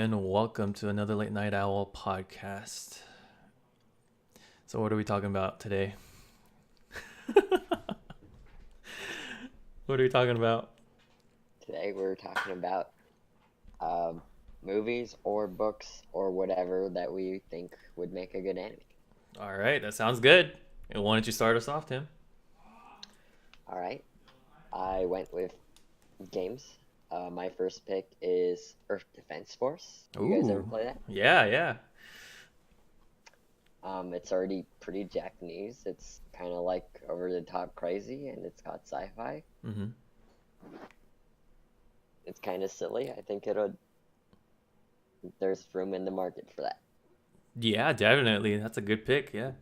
and welcome to another Late Night Owl podcast. So, what are we talking about today? What are we talking about? Today we're talking about um, movies or books or whatever that we think would make a good anime. All right, that sounds good. And why don't you start us off, Tim? All right, I went with games. My first pick is Earth Defense Force. You guys ever Ooh, play that? yeah, yeah. It's already pretty Japanese. It's kind of like over the top crazy, and it's got sci-fi. Mm-hmm. It's kind of silly. I think it'll. There's room in the market for that. Yeah, definitely. That's a good pick. Yeah.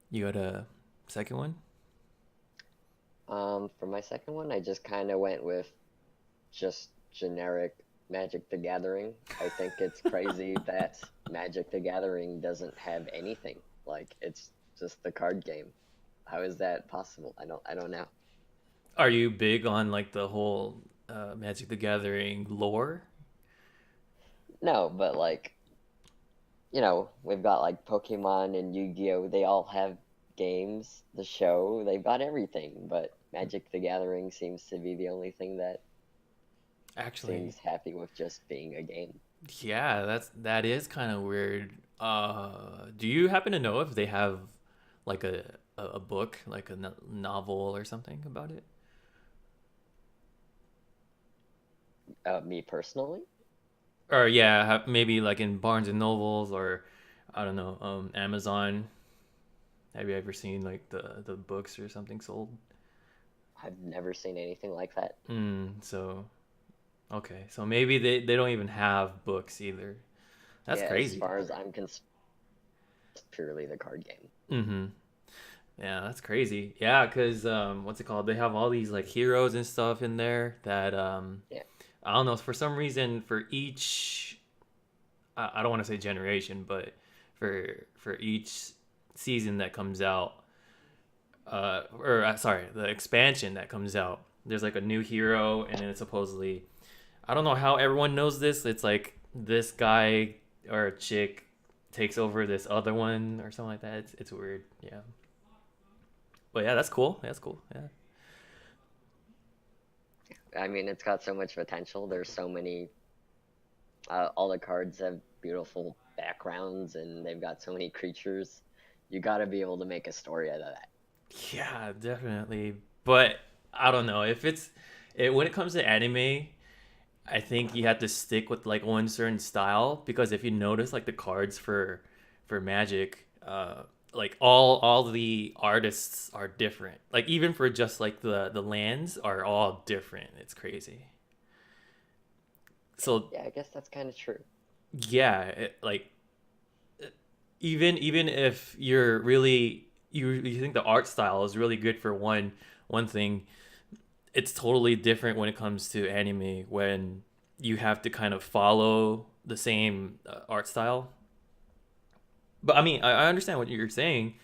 You got a second one? For my second one, I just kind of went with just generic Magic the Gathering. I think it's crazy that Magic the Gathering doesn't have anything. Like it's just the card game. How is that possible? I don't know. Are you big on like the whole Magic the Gathering lore? No, but like, we've got like Pokemon and Yu-Gi-Oh! They all have games, the show, they've got everything, but Magic the Gathering seems to be the only thing that Actually, seems happy with just being a game. yeah, that is kind of weird. Do you happen to know if they have like a book, like a novel or something about it? Me personally, Or yeah, maybe like in Barnes and Nobles or I don't know, Amazon. Have you ever seen like the books or something sold? I've never seen anything like that. So okay, so maybe they don't even have books either. That's Yeah, as crazy. far as I'm concerned, it's purely the card game. Mm-hmm. Yeah, that's crazy. Yeah, because what's it called? They have all these like heroes and stuff in there that Yeah, I don't know. For some reason, for each, I don't want to say generation, but for each season that comes out, sorry, the expansion that comes out, there's like a new hero, and then it's supposedly, I don't know how everyone knows this. It's like this guy or a chick takes over this other one or something like that. It's weird. Yeah, but yeah, that's cool. That's cool. Yeah. I mean, it's got so much potential. There's so many. All the cards have beautiful backgrounds, and they've got so many creatures. You got to be able to make a story out of that. Yeah, definitely. But I don't know if when it comes to anime, I think you have to stick with like one certain style because if you notice like the cards for Magic, like all the artists are different. Like even for just like the lands are all different. It's crazy. So Yeah, I guess that's kind of true. yeah, like even if you're really you think the art style is really good for one thing, it's totally different when it comes to anime when you have to kind of follow the same art style. But I mean, I understand what you're saying,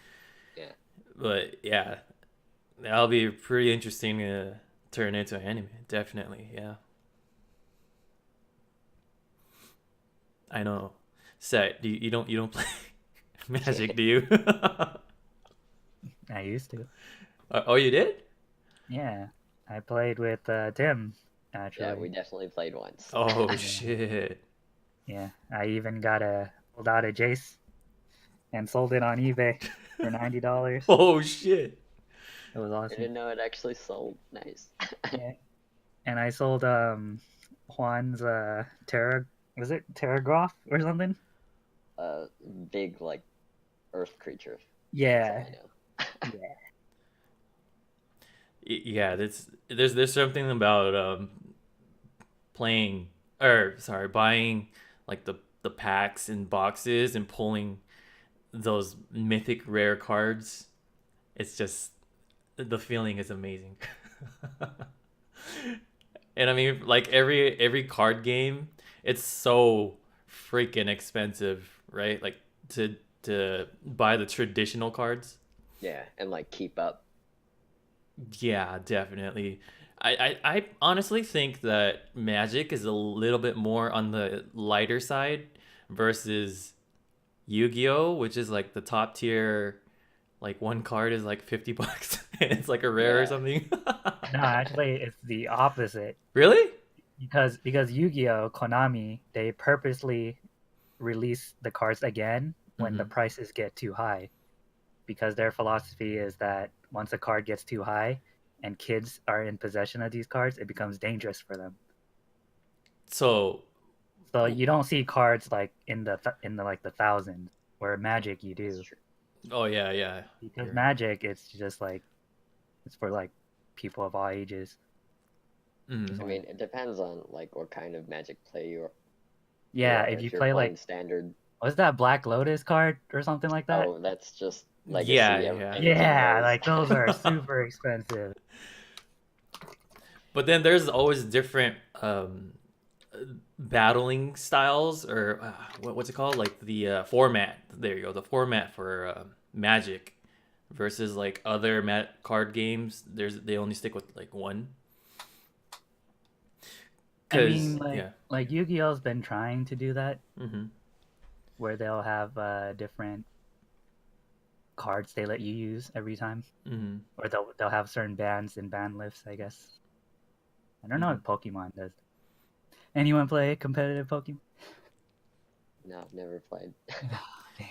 Yeah, but yeah, that'll be pretty interesting to turn into anime. Definitely, yeah. I know. Set, you don't play Magic, do you? I used to. Oh, you did? Yeah. I played with Tim, yeah, actually. we definitely played once. Oh Yeah. shit! Yeah. I even pulled out a Jace and sold it on eBay for $90. Oh shit! It was I awesome. didn't know it actually sold. Nice. Yeah. And I sold Juan's Terra was it Terragroth or something? uh, Big like earth creature. That's all Yeah. I know. Yeah. Yeah, there's something about playing or sorry buying like the packs and boxes and pulling those mythic rare cards. It's just the feeling is amazing. And I mean like every card game, it's so freaking expensive, right? Like to to buy the traditional cards. Yeah, and like keep up. Yeah, definitely. I honestly think that Magic is a little bit more on the lighter side versus Yu-Gi-Oh, which is like the top tier. Like one card is like $50 and it's like a rare or Yeah. something. No, actually, it's the opposite Really? because Yu-Gi-Oh, Konami, they purposely release the cards again when the Mm-hmm. prices get too high because their philosophy is that once a card gets too high and kids are in possession of these cards, it becomes dangerous for them. So, So you don't see cards like in the like the thousands, where Magic you That's do. true. oh yeah, yeah. Because You're, Magic, it's just like it's for like people of all ages. mm, Just I want mean, it depends on like what kind of Magic play you yeah. are. If you If you're play like playing standard, what's that Black Lotus card or something like that? oh, that's just yeah, Legacy. yeah. Anything Yeah, goes. like those are super expensive. But then there's always different battling styles or what's it called? Like the format. There you go. The format for Magic versus like other card games. They only stick with like one. I mean, Cause yeah. like Yu-Gi-Oh's been trying to do that, Mm-hmm. where they'll have different cards they let you use every time, Mm-hmm. or they'll have certain bans and ban lifts. I guess I don't know Mm-hmm. if Pokemon does. Anyone play competitive Pokemon? No, I've never played. Dang.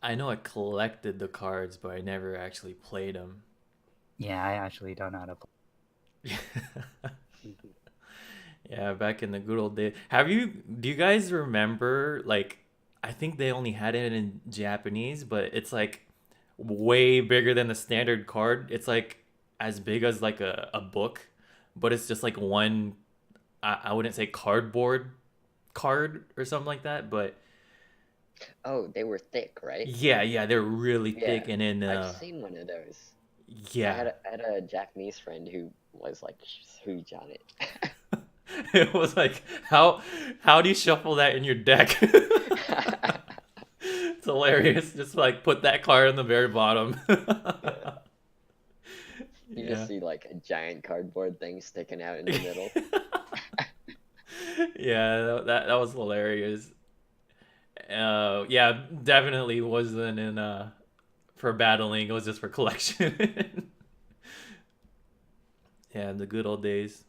I know I collected the cards, but I never actually played them. Yeah, I actually don't know how to play. Yeah, back in the good old days. Do you guys remember, like, I think they only had it in Japanese, but it's like way bigger than the standard card. It's like as big as like a book, but it's just like one, I wouldn't say cardboard card or something like that, but Oh, they were thick, right? yeah, yeah, they're really Yeah, thick and then, I've seen one of those. yeah. I had a Japanese friend who was like huge on it. It was like, how do you shuffle that in your deck? It's hilarious. Just like put that card on the very bottom. You Yeah. just see like a giant cardboard thing sticking out in the middle. Yeah, that was hilarious. Yeah, definitely wasn't in for battling. It was just for collection. Yeah, the good old days.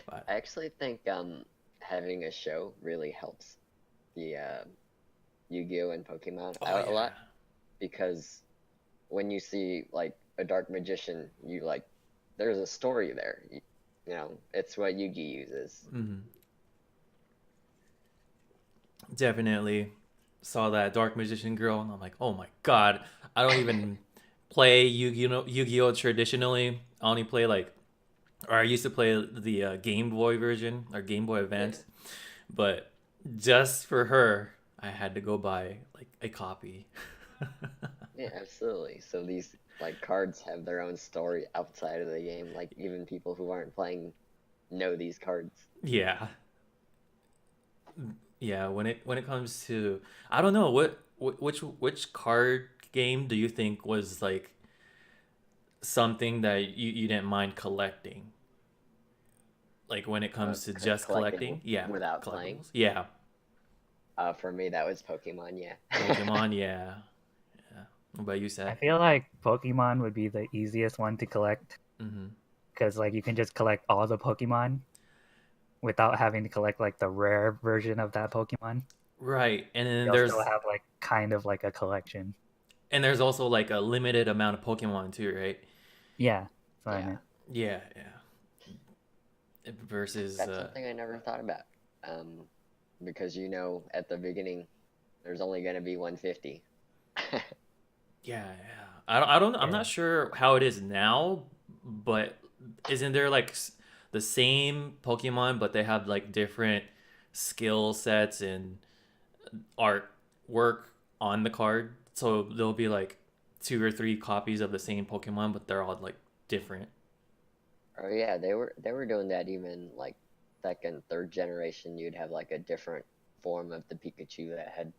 But I actually think having a show really helps the Yu-Gi-Oh and Pokemon oh out a yeah. lot because when you see like a dark magician, you like there's a story there. You know, it's what Yu-Gi uses. Hmm. Definitely saw that Dark Magician girl, and I'm like, oh my god, I don't even play Yu-Gi-Oh traditionally. I only play like, or I used to play the Game Boy version or Game Boy Yeah, Advance, but just for her, I had to go buy like a copy. yeah, absolutely. So these like cards have their own story outside of the game. Like even people who aren't playing know these cards. Yeah, yeah. When it comes to, I don't know which card game do you think was like something that you didn't mind collecting? Like when it comes to just Collecting collecting, yeah, without playing. collectibles, yeah. For me, that was Pokemon. Yeah. Pokemon, yeah, yeah. What about you, I Seth? feel like Pokemon would be the easiest one to collect Mm-hmm. because like you can just collect all the Pokemon without having to collect like the rare version of that Pokemon. Right, You'll still have like kind of like a collection. and there's also like a limited amount of Pokemon too, right? Yeah, that's what I Yeah. meant. Yeah, yeah. Versus, That's something I never thought about. Um, because you know, at the beginning, there's only gonna be 150. yeah, yeah. I don't. I'm Yeah, not sure how it is now, but isn't there like the same Pokemon, but they have like different skill sets and artwork on the card? So there'll be like two or three copies of the same Pokemon, but they're all like different. Oh yeah, they were doing that even like second, third generation. You'd have like a different form of the Pikachu that had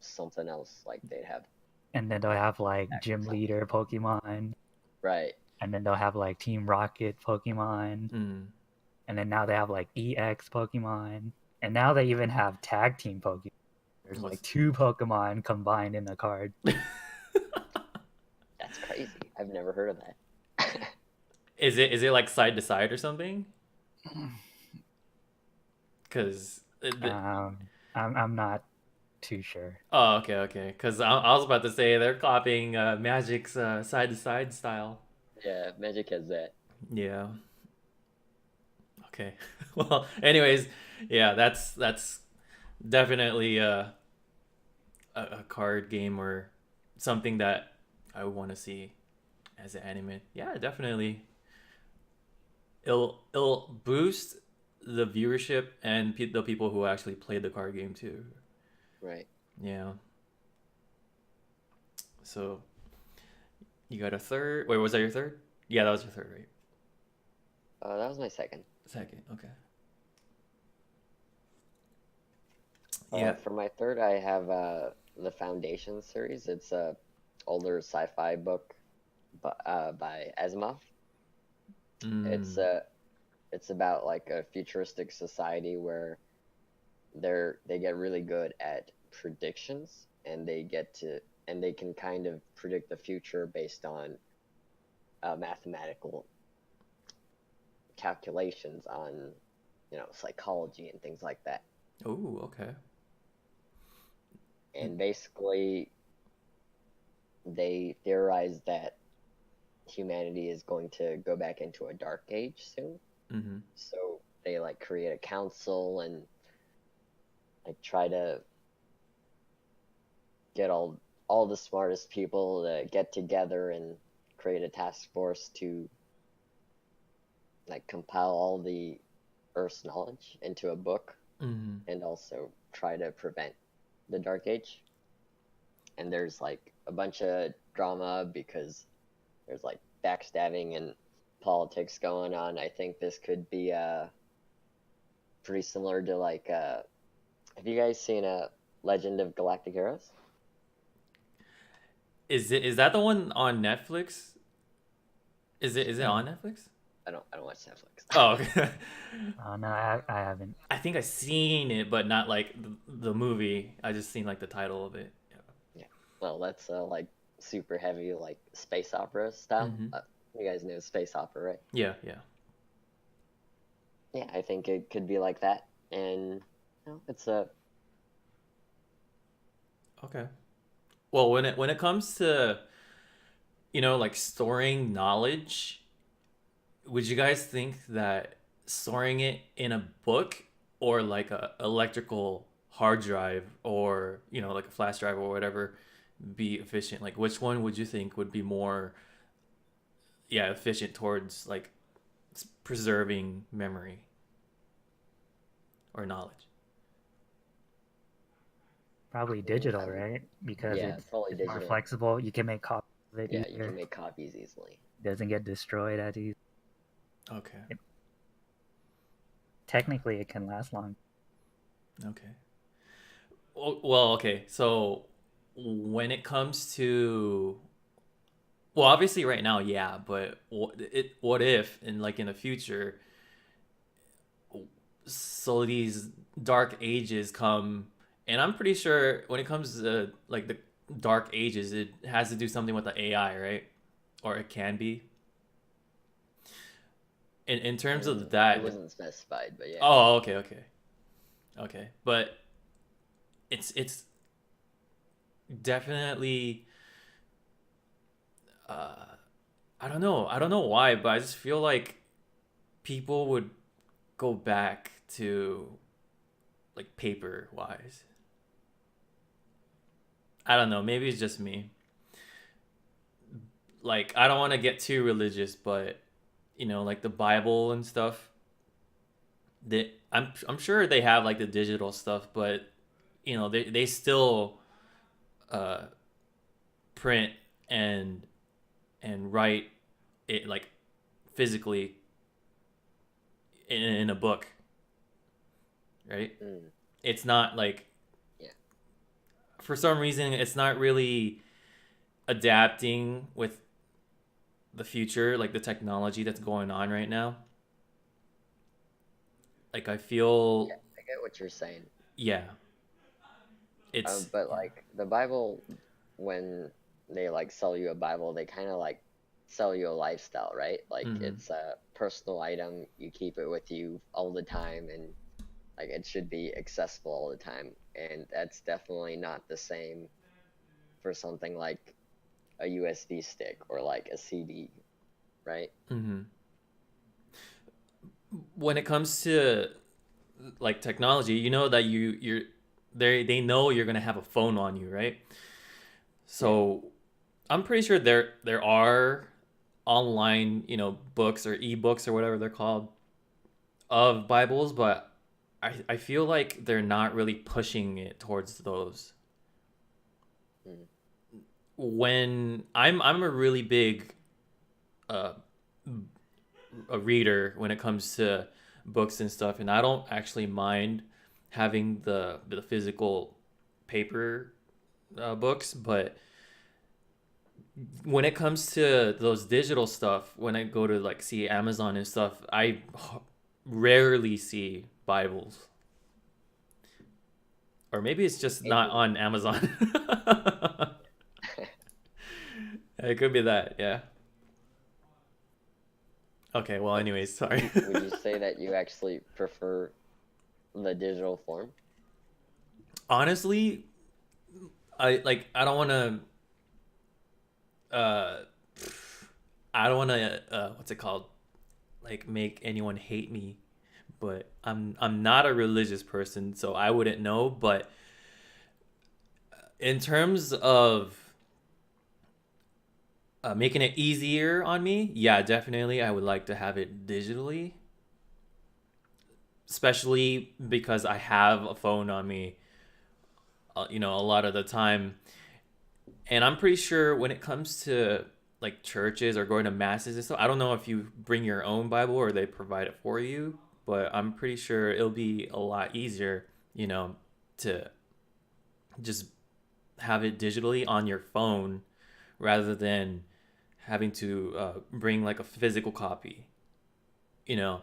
something else. Like they'd have and then they'll have like attack or gym something. leader Pokemon. Right. and then they'll have like Team Rocket Pokemon, Mm. and then now they have like EX Pokemon, and now they even have tag team Pokemon. There's like What's- 2 Pokemon combined in a card. That's crazy. I've never heard of that. Is it like side to side or something? Because I'm not too sure. oh, okay. Because I was about to say they're copying Magic's side to side style. Yeah, Magic has that. Yeah. Okay. Well, anyways, yeah, that's definitely a card game or something that I want to see as an anime. Yeah, definitely. It'll boost the viewership and the people who actually play the card game too. Right. Yeah. So you got a third. Wait, was that your third? Yeah, that was your third, right? That was my second. Second. Okay. Yeah. For my third, I have the Foundation series. It's a older sci-fi book by Asimov. It's Mm. it's about like a futuristic society where they get really good at predictions, and they can kind of predict the future based on mathematical calculations on psychology and things like that. Oh, okay. And basically, they theorize that humanity is going to go back into a dark age soon. Mm-hmm. So they like create a council and like try to get all the smartest people to get together and create a task force to like compile all the Earth's knowledge into a book Mm-hmm. and also try to prevent the dark age. And there's like a bunch of drama because there's like backstabbing and politics going on. I think this could be pretty similar to like have you guys seen a Legend of Galactic Heroes? Is that the one on Netflix? Is it on Netflix? I don't watch Netflix. Oh, okay. No, I haven't. I think I seen it, but not like the movie. I just seen like the title of it. Yeah. Yeah. Well, that's like super heavy like space opera style. Mm-hmm. You guys know space opera, right? Yeah, yeah. Yeah, I think it could be like that, and it's a Okay. Well, when it comes to like storing knowledge, would you guys think that storing it in a book or like a electrical hard drive or like a flash drive or whatever be efficient? Like which one would you think would be more efficient towards like preserving memory or knowledge? Probably digital, right? Because yeah, totally it's more digital. flexible. You can make copies of it Yeah, you easier. can make copies easily. Doesn't get destroyed as easy. Okay. Technically, it can last long. Okay. Well, okay. So when it comes to obviously right now, yeah, but what if in the future, so these dark ages come, and I'm pretty sure when it comes to like the dark ages, it has to do something with the AI, right? Or it can be. In terms of It that, wasn't specified, but yeah. oh, okay, but it's definitely uh I don't know why, but I just feel like people would go back to like paper wise. I don't know, maybe it's just me. Like I don't want to get too religious, but like the Bible and stuff, I'm sure they have like the digital stuff, but they still uh print and write it like physically in a book, right? Mm, It's not like yeah. for some reason it's not really adapting with the future, like the technology that's going on right now, like I Yeah, feel, I get what you're saying. yeah, it's But yeah. like the Bible, when they like sell you a Bible, they kind of like sell you a lifestyle, right? Like Mm-hmm. it's a personal item. You keep it with you all the time, and like it should be accessible all the time. And that's definitely not the same for something like a USB stick or like a CD, right? Mm-hmm. When it comes to like technology, you know that they know you're gonna have a phone on you, right? Yeah. So I'm pretty sure there are online, books or ebooks or whatever they're called of Bibles, but I feel like they're not really pushing it towards those. Mm. When I'm a really big uh, a reader when it comes to books and stuff, and I don't actually mind having the physical paper books, but when it comes to those digital stuff, when I go to like see Amazon and stuff, I rarely see Bibles. Or maybe it's just not Maybe. on Amazon. It could be that, yeah. Okay, well, But anyways, would sorry. you say that you actually prefer the digital form? Honestly, I don't want to uh I don't want to what's it called? Like make anyone hate me, but I'm not a religious person, so I wouldn't know, but in terms of making it easier on me, yeah, definitely I would like to have it digitally, especially because I have a phone on me, a lot of the time. And I'm pretty sure when it comes to like churches or going to masses and stuff, I don't know if you bring your own Bible or they provide it for you, but I'm pretty sure it'll be a lot easier, to just have it digitally on your phone rather than having to bring like a physical copy. You know,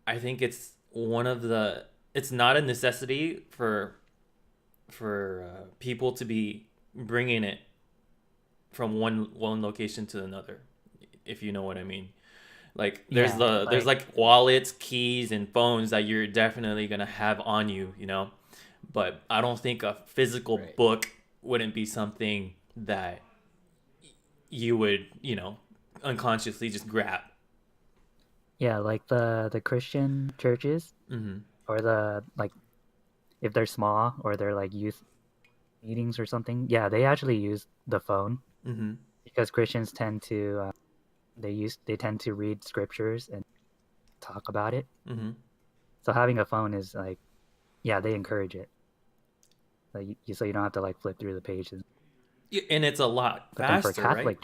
I think it's not a necessity for people to be bringing it from one location to another, if you know what I mean. Like Yeah, there's like like wallets, keys, and phones that you're definitely gonna have on you. But I don't think a physical Right. book wouldn't be something that you would unconsciously just grab. yeah, like the Christian churches Mm-hmm. or the like if they're small or they're like youth meetings or something, yeah, they actually use the phone Mm-hmm. because Christians tend to they tend to read scriptures and talk about it. Mm-hmm. So having a phone is like, yeah, they encourage it. Like so you don't have to like flip through the pages. Yeah, and it's a lot But then faster, right?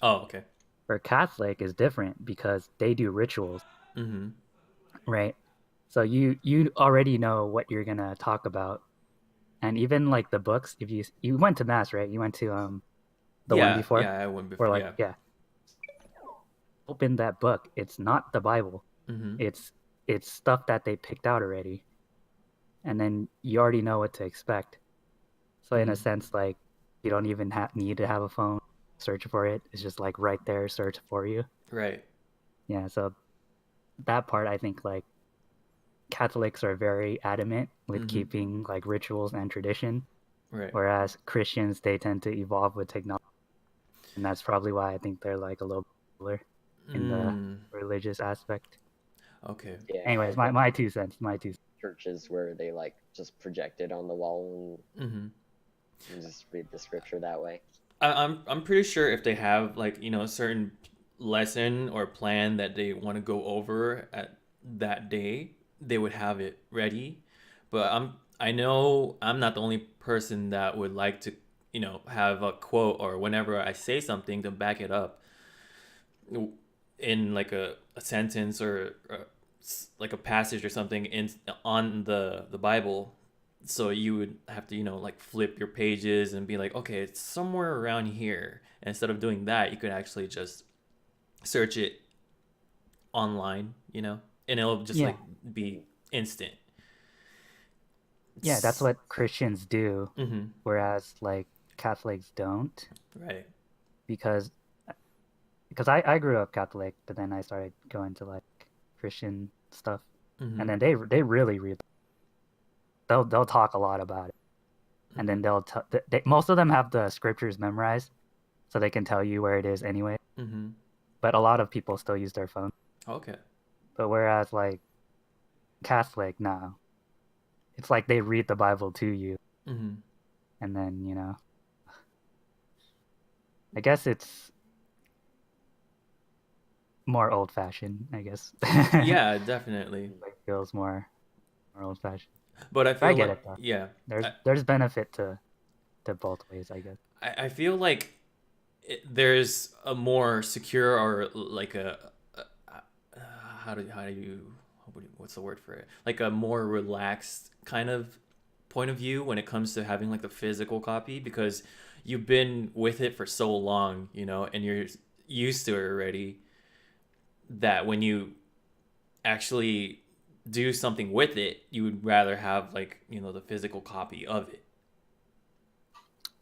Oh, okay. For Catholic is different because they do rituals, Mm-hmm. right? So you already know what you're gonna talk about, and even like the books. If you went to mass, right? You went to the one Yeah, before, yeah, I went or before. like Yeah. yeah, open that book. It's not the Bible. Mm-hmm. It's it's stuff that they picked out already, and then you already know what to expect. So in a Mm-hmm. sense, like you don't even need to have a phone search for it. It's just like right there, search for you. Right. Yeah. So that part, I think like Catholics are very adamant with Mm-hmm. keeping like rituals and tradition, Right. whereas Christians they tend to evolve with technology, and that's probably why I think they're like a little cooler in the Mm. religious aspect. Okay. Yeah, Anyways, I've been my 2 cents. My 2 cents. churches where they like just project it on the wall Mm-hmm. and just read the scripture that way. I'm pretty sure if they have like a certain lesson or plan that they want to go over at that day, they would have it ready. But I know I'm not the only person that would like to have a quote or whenever I say something to back it up in like a sentence or like a passage or something in on the Bible So you would have to, like flip your pages and be like, okay, it's somewhere around here. And instead of doing that, you could actually just search it online, and it'll just Yeah, like be instant. yeah, that's It's, what Christians do, mm-hmm, whereas like Catholics don't, right. because I grew up Catholic, but then I started going to like Christian stuff, Mm-hmm, and then they really read. They'll talk a lot about it, and mm-hmm, then most of them have the scriptures memorized, so they can tell you where it is anyway. mm-hmm. But a lot of people still use their phone. Okay. But whereas like Catholic, no, it's like they read the Bible to you, Mm-hmm. and then I guess it's more old fashioned. I guess Yeah, definitely. like feels more old fashioned. But I But I feel get like, it though. yeah, There's benefit to both ways, I guess. I feel like there's a more secure, or like a how do you what's the word for it? Like a more relaxed kind of point of view when it comes to having like the physical copy, because you've been with it for so long, and you're used to it already, that when you actually do something with it, you would rather have like, the physical copy of it.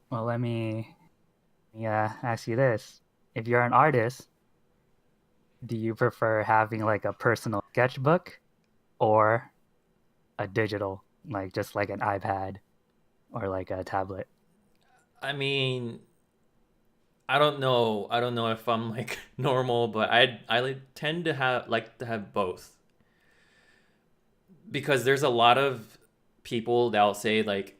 Well, let me ask you this: if you're an artist, do you prefer having like a personal sketchbook or a digital, like just like an iPad or like a tablet? I mean, I don't know. I don't know if I'm like normal, but I like, tend to have both, because there's a lot of people that'll say like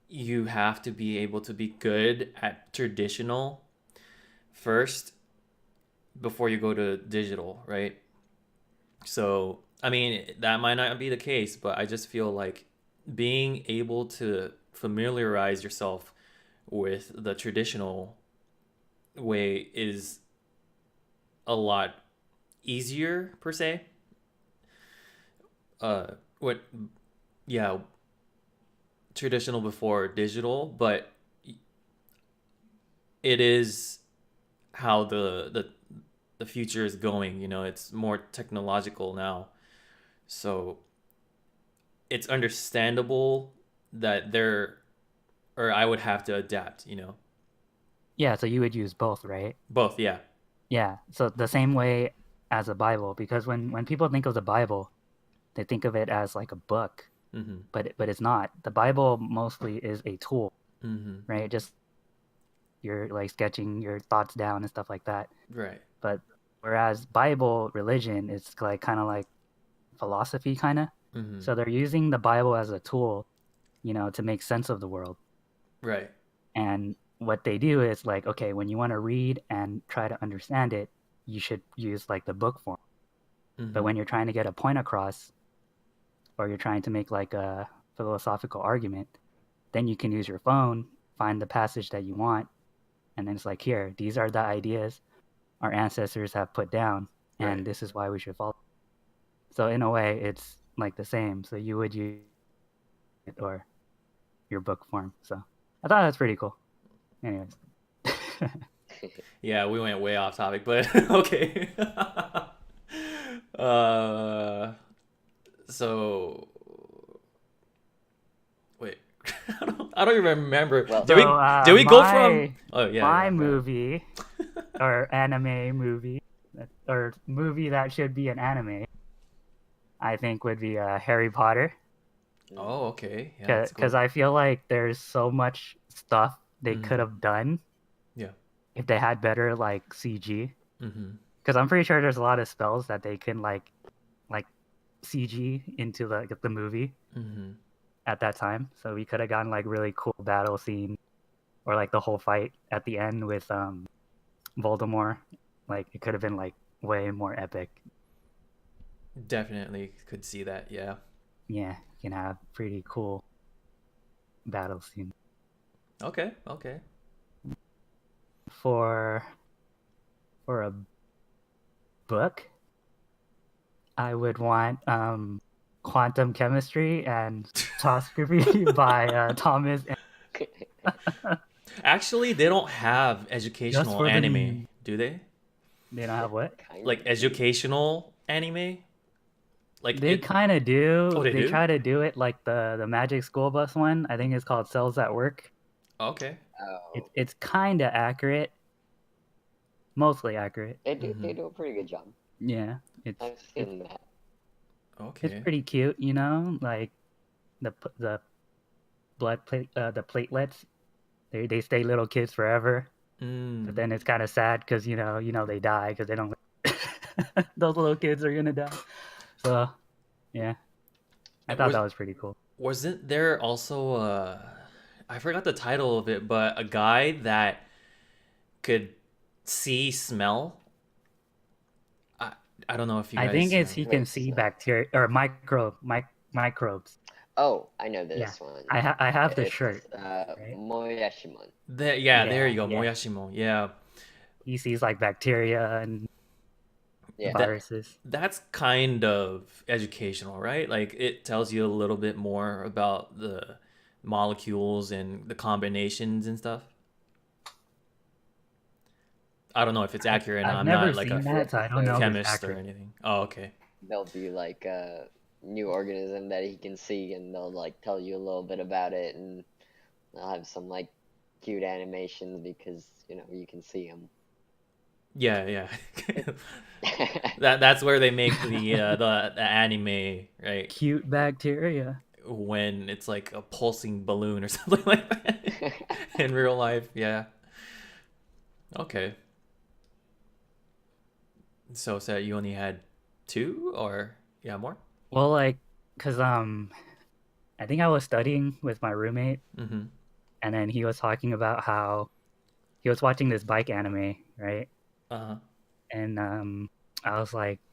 you have to be able to be good at traditional first before you go to digital, right? So, I mean, that might not be the case, but I just feel like being able to familiarize yourself with the traditional way is a lot easier per se. What Yeah, traditional before digital, but it is how the future is going. It's more technological now, so it's understandable that there, or I would have to adapt. Yeah, so you would use both, right? Both. Yeah. Yeah, so the same way as a Bible, because when people think of the Bible, they think of it as like a book, Mm-hmm. but it's not. The Bible mostly is a tool, Mm-hmm. right? Just you're like sketching your thoughts down and stuff like that. Right. But whereas Bible religion is like kind of like philosophy kind of. Mm-hmm. So they're using the Bible as a tool, to make sense of the world. Right. And what they do is like, okay, when you want to read and try to understand it, you should use like the book form. But Mm-hmm. when you're trying to get a point across, or you're trying to make like a philosophical argument, then you can use your phone, find the passage that you want, and then it's like, here, these are the ideas our ancestors have put down, and Right. this is why we should follow. So in a way, it's like the same. So you would use it or your book form. So I thought that's pretty cool. Anyways. Yeah, we went way off topic, but okay. uh, so wait, I don't even remember. Well, Did So we did we go from? my Oh yeah, my yeah. Go ahead. movie or anime movie or movie that should be an anime, I think would be Harry Potter, mm, Oh, okay. Yeah, that's because cool. I feel like there's so much stuff they Mm-hmm. could have done Yeah. if they had better like CG. Mm-hmm. Because I'm pretty sure there's a lot of spells that they can like CG into the movie Mm-hmm. at that time. So we could have gotten like really cool battle scene or like the whole fight at the end with Voldemort. Like it could have been like way more epic. Definitely could see that. Yeah. Yeah, you can have pretty cool battle scene. Okay. Okay. For a book, I would want quantum chemistry and Photoscopy by Thomas. Actually, they don't have Just educational for the anime, meme. do they? They don't have what? Kind Like of. educational anime? Like They it. kind of Oh, do. they They do. try to do it like the Magic School Bus one. I think it's called Cells at Work. Okay. Oh, It's kind of accurate, mostly accurate. they do a pretty good job. Yeah, I've it's seen that. it's Okay. pretty cute, you know. Like the the platelets, they stay little kids forever. But Mm. then it's kind of sad because they die because they don't. Those little kids are gonna die. So yeah, I It thought was that was pretty cool. wasn't there also I forgot the title of it, but a guy that could see smell. I I don't know if you I think guys it's remember. he can Wait, see smell. bacteria or microbes. Oh, I know Yeah, this one. I have the It's shirt, right? Moyashimon. Yeah, there Yeah, you go, yeah. Moyashimo. Yeah. He sees like bacteria and Yeah. That viruses. that's kind of educational, right? Like it tells you a little bit more about the molecules and the combinations and stuff. I don't know if it's accurate or not. I've I'm never not like seen a that, so I don't know if it's chemist or accurate. anything. Oh, okay. There'll be like a new organism that he can see, and they'll like tell you a little bit about it, and they'll have some like cute animations because you can see them. Yeah, yeah. That's where they make the anime, right? Cute bacteria. When it's like a pulsing balloon or something like that in real life. Yeah. Okay. So you only had two or yeah more? Well, like, cause I think I was studying with my roommate, Mm-hmm. and then he was talking about how he was watching this bike anime, right? Uh-huh. And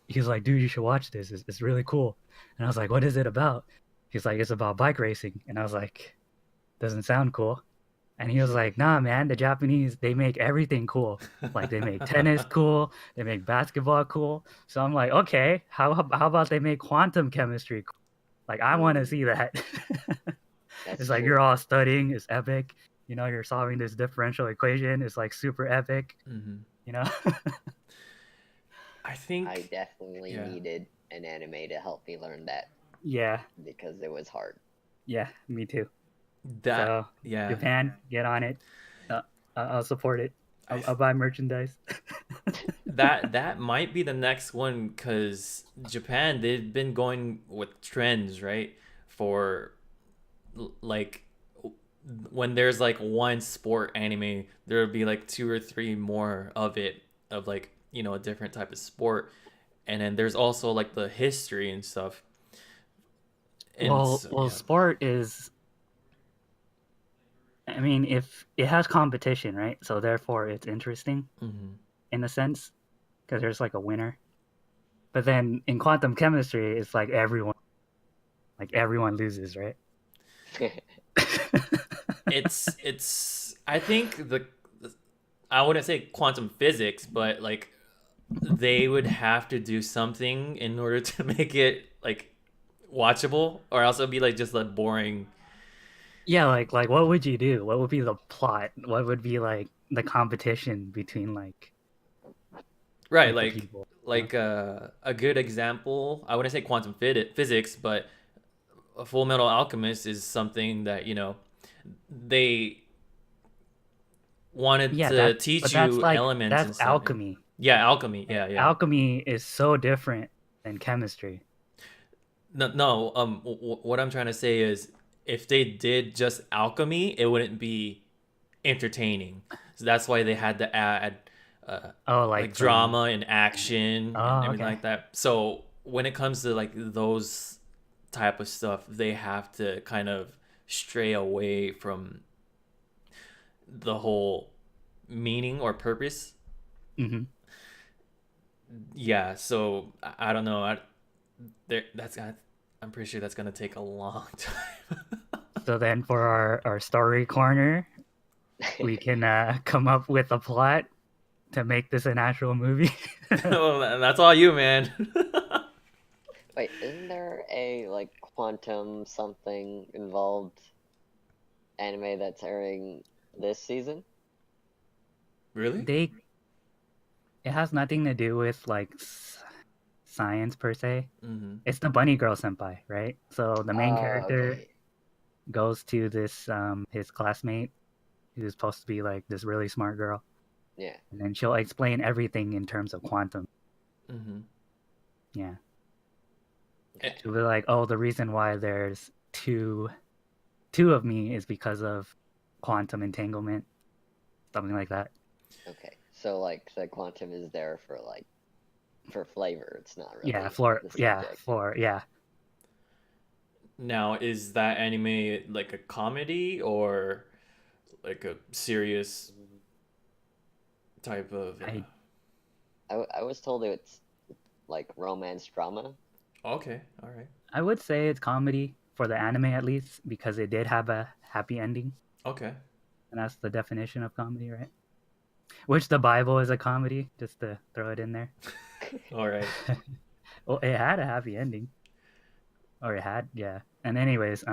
he was like, dude, you should watch this. It's really cool. And I was like, what is it about? He's like, it's about bike racing. And I was like, doesn't sound cool. And he was like, nah, man, the Japanese, they make everything cool. Like they make tennis cool, they make basketball cool. So I'm like, okay, how about they make quantum chemistry cool? Like I want to see that. That's It's like true. you're all studying, it's epic. You're solving this differential equation. It's like super epic. Mm-hmm. You know? I I think definitely yeah. needed an anime to help me learn that Yeah, because it was hard. yeah, me too. That So yeah. Japan, get on it. I'll support it. I'll buy merchandise. That might be the next one because Japan they've been going with trends, right? For like when there's like one sport anime, there'll be like two or three more of it of like a different type of sport, and then there's also like the history and stuff. And Well, so, well, yeah. sport is. I mean, if it has competition, right? So therefore, it's interesting Mm-hmm. in a sense because there's like a winner. But then in quantum chemistry, it's like everyone loses, right? It's I think I wouldn't say quantum physics, but like they would have to do something in order to make it like watchable, or else it'd be like just like boring. Yeah, like what would you do? What would be the plot? What would be like the competition between Right, like the people? like a good example. I wouldn't say quantum physics, but a Full Metal Alchemist is something that they wanted Yeah, to but teach that's you like elements that's and stuff. alchemy. Yeah, alchemy. Right? Yeah, yeah. Alchemy is so different than chemistry. No, no. What I'm trying to say is, if they did just alchemy, it wouldn't be entertaining. So that's why they had to add, Oh, like like some. drama and action and Oh, everything okay. like that. So when it comes to like those type of stuff, they have to kind of stray away from the whole meaning or purpose. Hmm. Yeah. So I don't know. I'm pretty sure that's gonna take a long time. So then for our story corner, we can come up with a plot to make this an actual movie. Well, that's all you, man. Wait, isn't there a like quantum something involved anime that's airing this season? Really? They it has nothing to do with like science per se. Mm-hmm. It's the bunny girl senpai, right? So the main character Okay. goes to this his classmate who's supposed to be like this really smart girl, Yeah. and then she'll explain everything in terms of quantum. Mm-hmm. Yeah, Okay. she'll be like, oh, the reason why there's two of me is because of quantum entanglement, something like that. Okay. So like the quantum is there for like for flavor. It's not Yeah, really the subject. yeah. Now, is that anime like a comedy or like a serious type of? I I was told it's like romance drama. Okay, all right. I would say it's comedy for the anime at least because it did have a happy ending, Okay. and that's the definition of comedy, right? Which the Bible is a comedy, just to throw it in there. All right. Well, it had a happy ending, or it had, yeah. And anyways,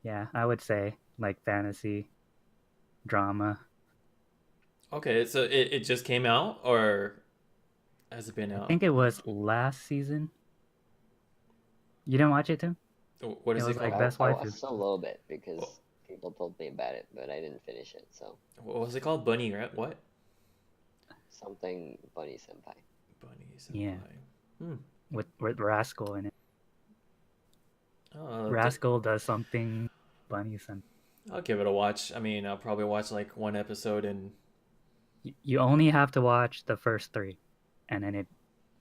yeah, I would say like fantasy, drama. Okay, so it just came out or has it been I out? think it was last season. You didn't watch it, Tim? What It is it was like called? Best I Waifu. watched a little bit Wh- because people told me about it, but I didn't finish it. So What was it called? Bunny, right? What? something bunny senpai. Bunny Yeah, Senpai. Hmm. with Rascal in it. Oh, Rascal does something funny. Some I'll give it a watch. I mean, I'll probably watch like one episode and. you only have to watch the first three, and then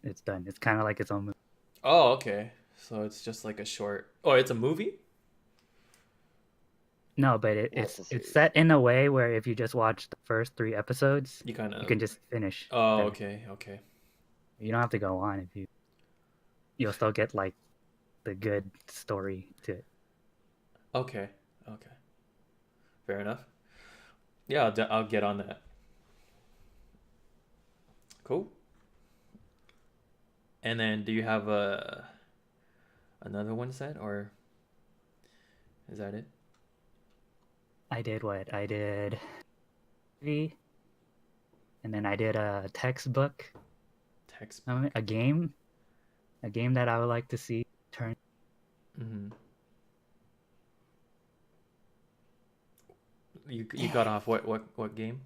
it's done. It's kind of like its own movie. Oh, okay. So it's just like a short. Oh, it's a movie? No, but No, it's a it's series. set in a way where if you just watch the first three episodes, You kind you of. can just finish Oh, everything. okay, okay. You don't have to go on if you'll still get like the good story to it. Okay, okay. Fair enough. Yeah, I'll get on that. Cool. And then do you have another one set or is that it? I did what? I did three, and then I did a textbook, Textbook. a game that I would like to see turn. Mm-hmm. You got off what game?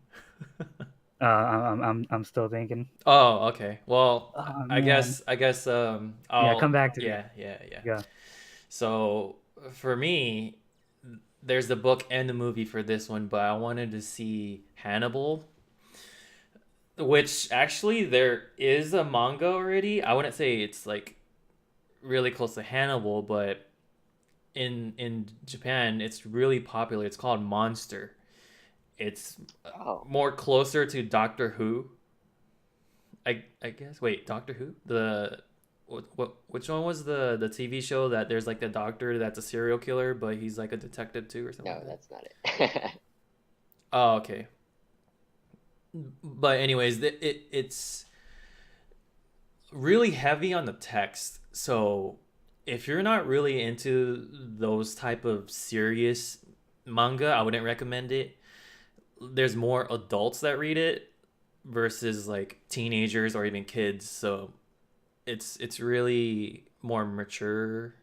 I'm still thinking. Oh, okay. Well, Oh I man. guess I guess Yeah, come I'll back to me. yeah. Yeah. So for me, there's the book and the movie for this one, but I wanted to see Hannibal, which actually there is a manga already. I wouldn't say it's like really close to Hannibal, but in Japan, it's really popular. It's called Monster. It's Oh, more closer to Doctor Who. I guess. Wait, Doctor Who? The what which one was the TV show that there's like the doctor that's a serial killer, but he's like a detective too or something no, like that? that's not it. Oh, okay. But anyways, it's really heavy on the text. So if you're not really into those type of serious manga, I wouldn't recommend it. There's more adults that read it versus like teenagers or even kids. So it's really more mature.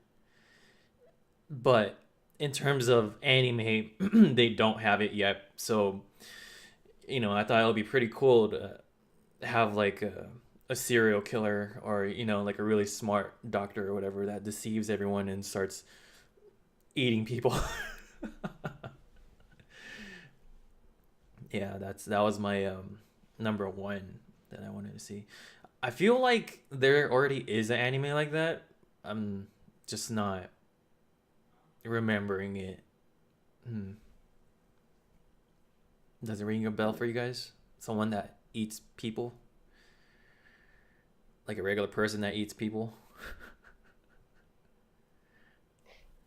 But in terms of anime, they don't have it yet. So I thought it would be pretty cool to have like a serial killer or like a really smart doctor or whatever that deceives everyone and starts eating people. Yeah, that was my number one that I wanted to see. I feel like there already is an anime like that. I'm just not remembering it. Hmm. Does it ring a bell for you guys? Someone that eats people, like a regular person that eats people.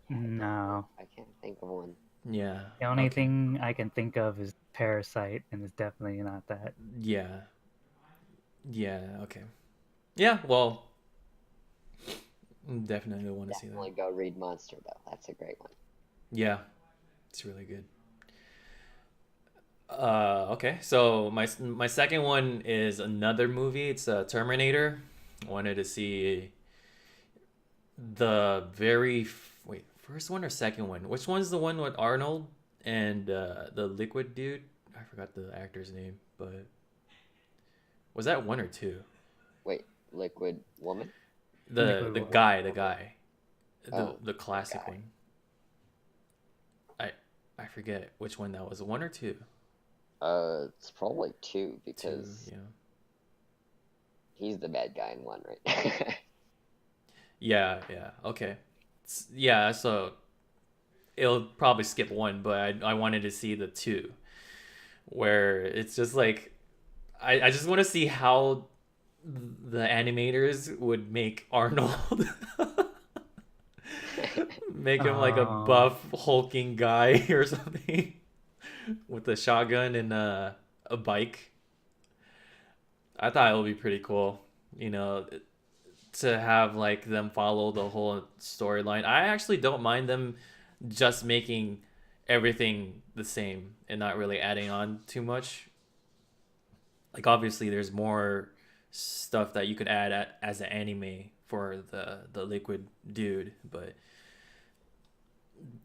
No. I can't think of one. Yeah. The only Okay. thing I can think of is Parasite, and it's definitely not that. Yeah. Yeah. Okay. Yeah. Well, Definitely want to see that. Definitely go read Monster though. That's a great one. Yeah, it's really good. Okay, so my second one is another movie. It's Terminator. Wanted to see the wait, first one or second one? Which one's the one with Arnold and the liquid dude? I forgot the actor's name, but was that one or two? Wait, Liquid Woman? The Liquid the War. guy, the guy, Oh, the the classic guy. one. I I forget which one that was. One or two? It's probably two Two, because yeah. he's the bad guy in one, right? Yeah, yeah. Okay. Yeah, so it'll probably skip one, but I wanted to see the two where it's just like I just want to see how the animators would make Arnold make him like a Oh, buff hulking guy or something with a shotgun and a bike. I thought it would be pretty cool, you know, to have like them follow the whole storyline. I actually don't mind them just making everything the same and not really adding on too much. Like obviously there's more stuff that you could add as an anime for the liquid dude, but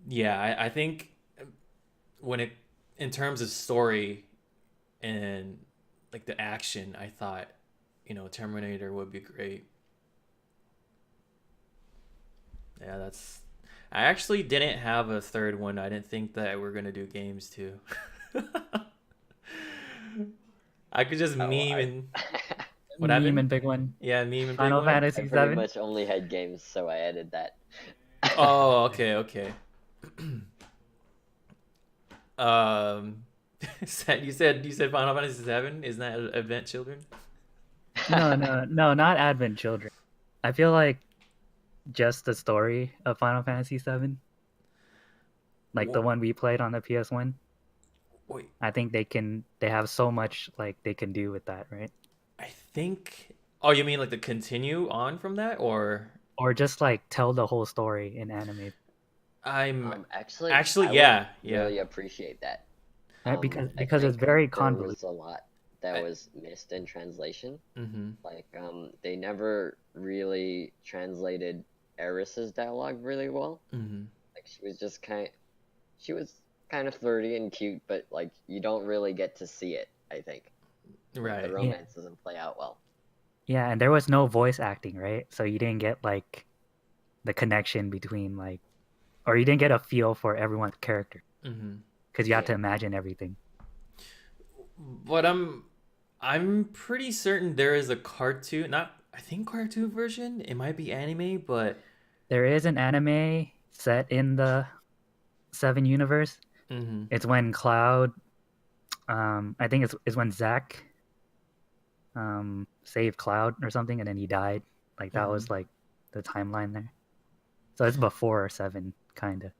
yeah, I think when it in terms of story and like the action, I thought Terminator would be great. Yeah, that's. I actually didn't have a third one. I didn't think that we're gonna do games too. I could just Oh, meme and what meme happened? and big one. Yeah, meme and big Final one. I Fantasy pretty VII. much only had games, so I added that. Oh, okay, okay. Um, you said Final Fantasy VII. Isn't that Advent Children? No, no, no, not Advent Children. I feel like just the story of Final Fantasy VII, like the Wha- one we played on the PS1. Wait, I think they have so much like they can do with that, right? I think. Oh, you mean like the continue on from that, or Or just like tell the whole story in anime, I'm Actually, actually I would yeah, yeah. really appreciate that. right? Because I because it's think very there convoluted. was a lot that I, was missed in translation. mm-hmm, Like, they never really translated Eris's dialogue really well. mm-hmm. Like, she was kind of flirty and cute, but like you don't really get to see it. I think like the Right. Yeah, romance doesn't play out well. yeah, and there was no voice acting, right? So you didn't get like the connection between like, or you didn't get a feel for everyone's character Mm-hmm. because you had Yeah. to imagine everything. But I'm pretty certain there is a cartoon, not I think cartoon version. It might be anime, but There is an anime set in the Seven universe. mm-hmm, It's when Cloud, I think it's when Zack saved Cloud or something, and then he died. Like that mm-hmm. was like the timeline there. So it's before Seven, kind of.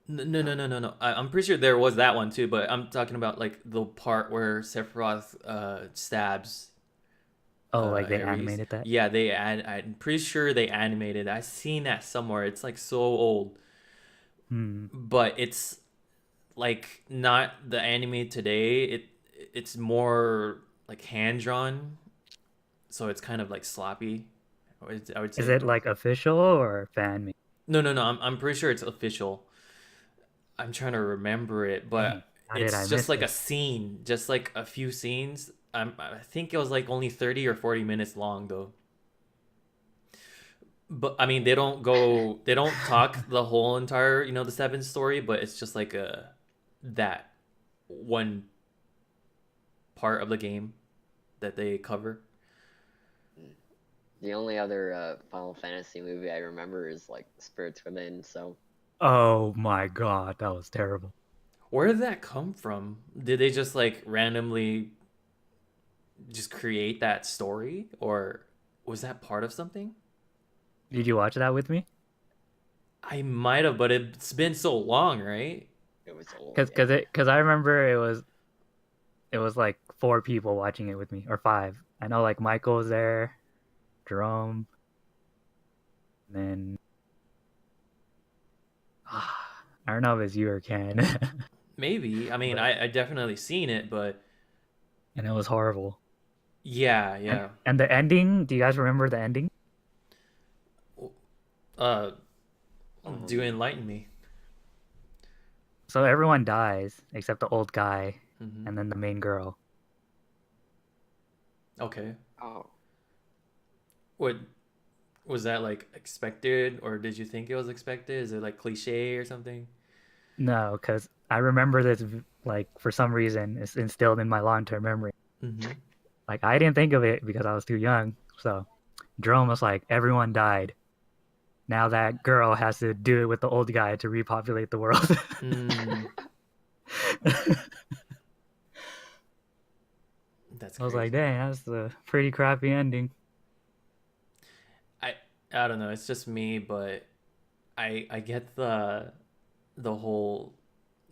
No, no, no, Oh, no, no, no. I'm pretty sure there was that one too, but I'm talking about like the part where Sephiroth stabs Oh, like they Ares. animated that. Yeah, they add. I'm pretty sure they animated. I seen that somewhere. It's like so old, Hmm. but it's like not the anime today. It's more like hand drawn, so it's kind of like sloppy. I would Is say. it like official or fan made? No, no, no. I'm pretty sure it's official. I'm trying to remember it, Dang, but how did I it's just miss like a this? scene, just like a few scenes. I think it was like only 30 or 40 minutes long though. But I mean, they don't talk the whole entire, the seven story, but it's just like that one part of the game that they cover. mm. The only other Final Fantasy movie I remember is like Spirits Within. So Oh my god, that was terrible. Where did that come from? Did they just like randomly just create that story, or was that part of something? Did you watch that with me? I might have, but it's been so long, right? it was old. Cause, Yeah. cause it, cause I remember it was like four people watching it with me, or five. I know like Michael was there, Jerome, then I don't know if it's you or Ken, Maybe. I mean, but I definitely seen it, but and it was horrible. yeah, And yeah. and the ending, do you guys remember the ending? Uh, do Um, enlighten me. So everyone dies except the old guy Hmm. and then the main girl. Okay. oh, What was that like expected, or did you think it was expected? Is it like cliche or something? No, because I remember this like for some reason it's instilled in my long-term memory. Mm-hmm. Like I didn't think of it because I was too young. So Jerome was like, everyone died. Now that girl has to do it with the old guy to repopulate the world. Mm, that's I was like, crazy. dang, that's a pretty crappy ending. I I don't know. It's just me, but I get the whole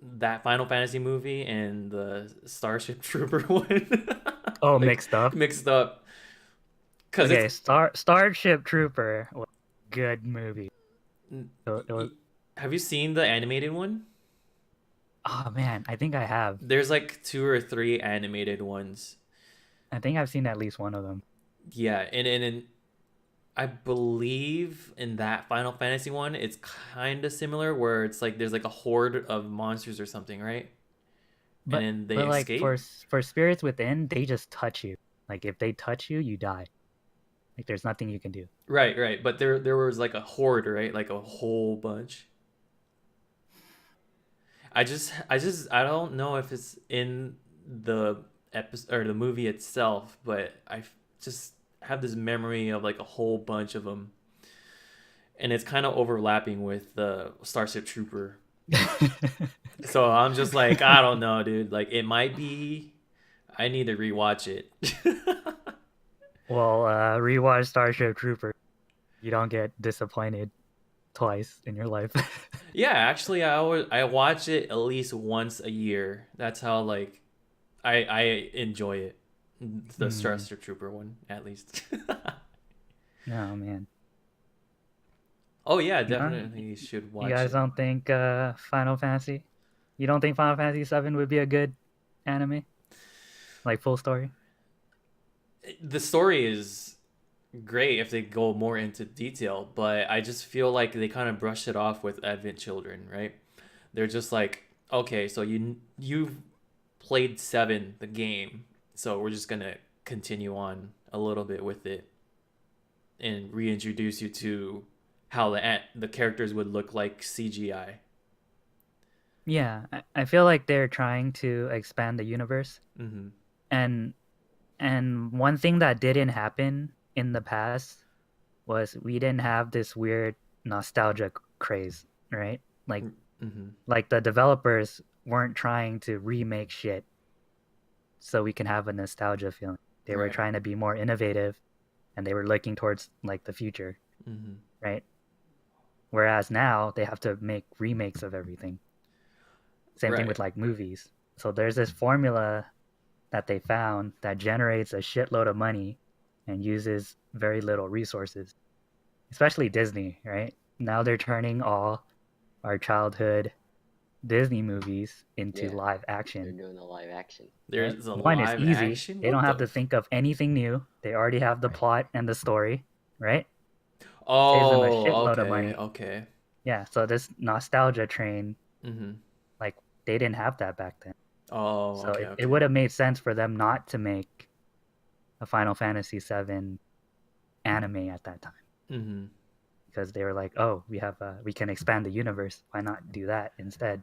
that Final Fantasy movie and the Starship Trooper one Oh, like mixed up. mixed up because it's Okay, Starship Trooper was a good movie. So it was. have you seen the animated one? Oh man, I think I have. There's like two or three animated ones. I think I've seen at least one of them. Yeah, and I believe in that Final Fantasy one, it's kind of similar where it's like there's like a horde of monsters or something, right? And But then they but like escape. for spirits within, they just touch you. Like if they touch you, you die. Like there's nothing you can do. Right, right. But there was like a horde, right? Like a whole bunch. I don't know if it's in the episode or the movie itself, but just have this memory of like a whole bunch of them, and it's kind of overlapping with the Starship Trooper. So I'm just like, I don't know, dude. Like it might be. I need to rewatch it. Well, rewatch Starship Trooper. You don't get disappointed twice in your life. Yeah, actually, I watch it at least once a year. That's how like I enjoy it. The Hmm. Starship Trooper one, at least. Oh man. Oh yeah, You know, definitely should you watch guys it. don't think Final Fantasy? You don't think Final Fantasy 7 would be a good anime? Like full story? The story is great if they go more into detail, but I just feel like they kind of brush it off with Advent Children, right? They're just like, okay, so you've played 7 the game, so we're just going to continue on a little bit with it and reintroduce you to how the characters would look like CGI. Yeah, I feel like they're trying to expand the universe. Mm-hmm. And one thing that didn't happen in the past was we didn't have this weird nostalgia craze, right? Mm-hmm. Like the developers weren't trying to remake shit so we can have a nostalgia feeling. They were Right. trying to be more innovative and they were looking towards like the future, Mm-hmm. right? Whereas now they have to make remakes of everything. Same thing Right. with like movies. So there's this formula that they found that generates a shitload of money and uses very little resources, especially Disney, right? Now they're turning all our childhood Disney movies into yeah, live they're action, doing the live action. right? There's a One is live easy. action. They What don't have the? to think of anything new. They already have the Right. plot and the story, right? Saves them a Oh, shitload of okay, money. okay. Yeah, so this nostalgia train, Mm-hmm. like they didn't have that back then. Oh, So okay, it okay. would have made sense for them not to make a Final Fantasy VII anime at that time Mm-hmm. because they were like, "Oh, we can expand the universe. Why not do that instead?"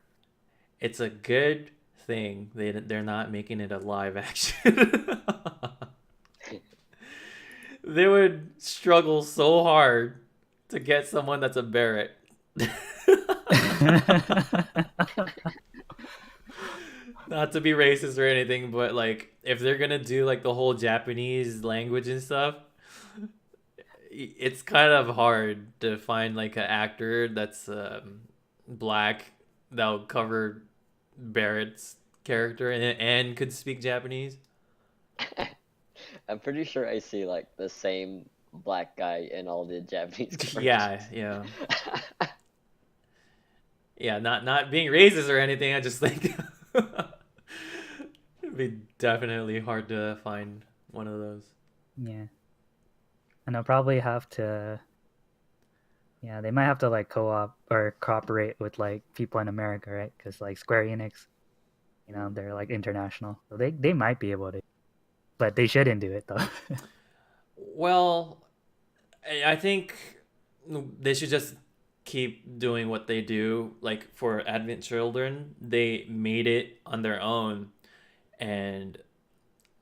It's a good thing they're not making it a live action. They would struggle so hard to get someone that's a Barrett. Not to be racist or anything, but like if they're gonna do like the whole Japanese language and stuff, it's kind of hard to find like an actor that's black that'll cover Barrett's character and could speak Japanese. I'm pretty sure I see like the same black guy in all the Japanese Yeah, commercials. yeah. Yeah, not being racist or anything. I just think it'd be definitely hard to find one of those. Yeah, and they'll probably have to. Yeah, they might have to like co-op or cooperate with like people in America, right? Because like Square Enix, they're like international, so they might be able to, but they shouldn't do it though. Well, I think they should just keep doing what they do. Like for Advent Children, they made it on their own, and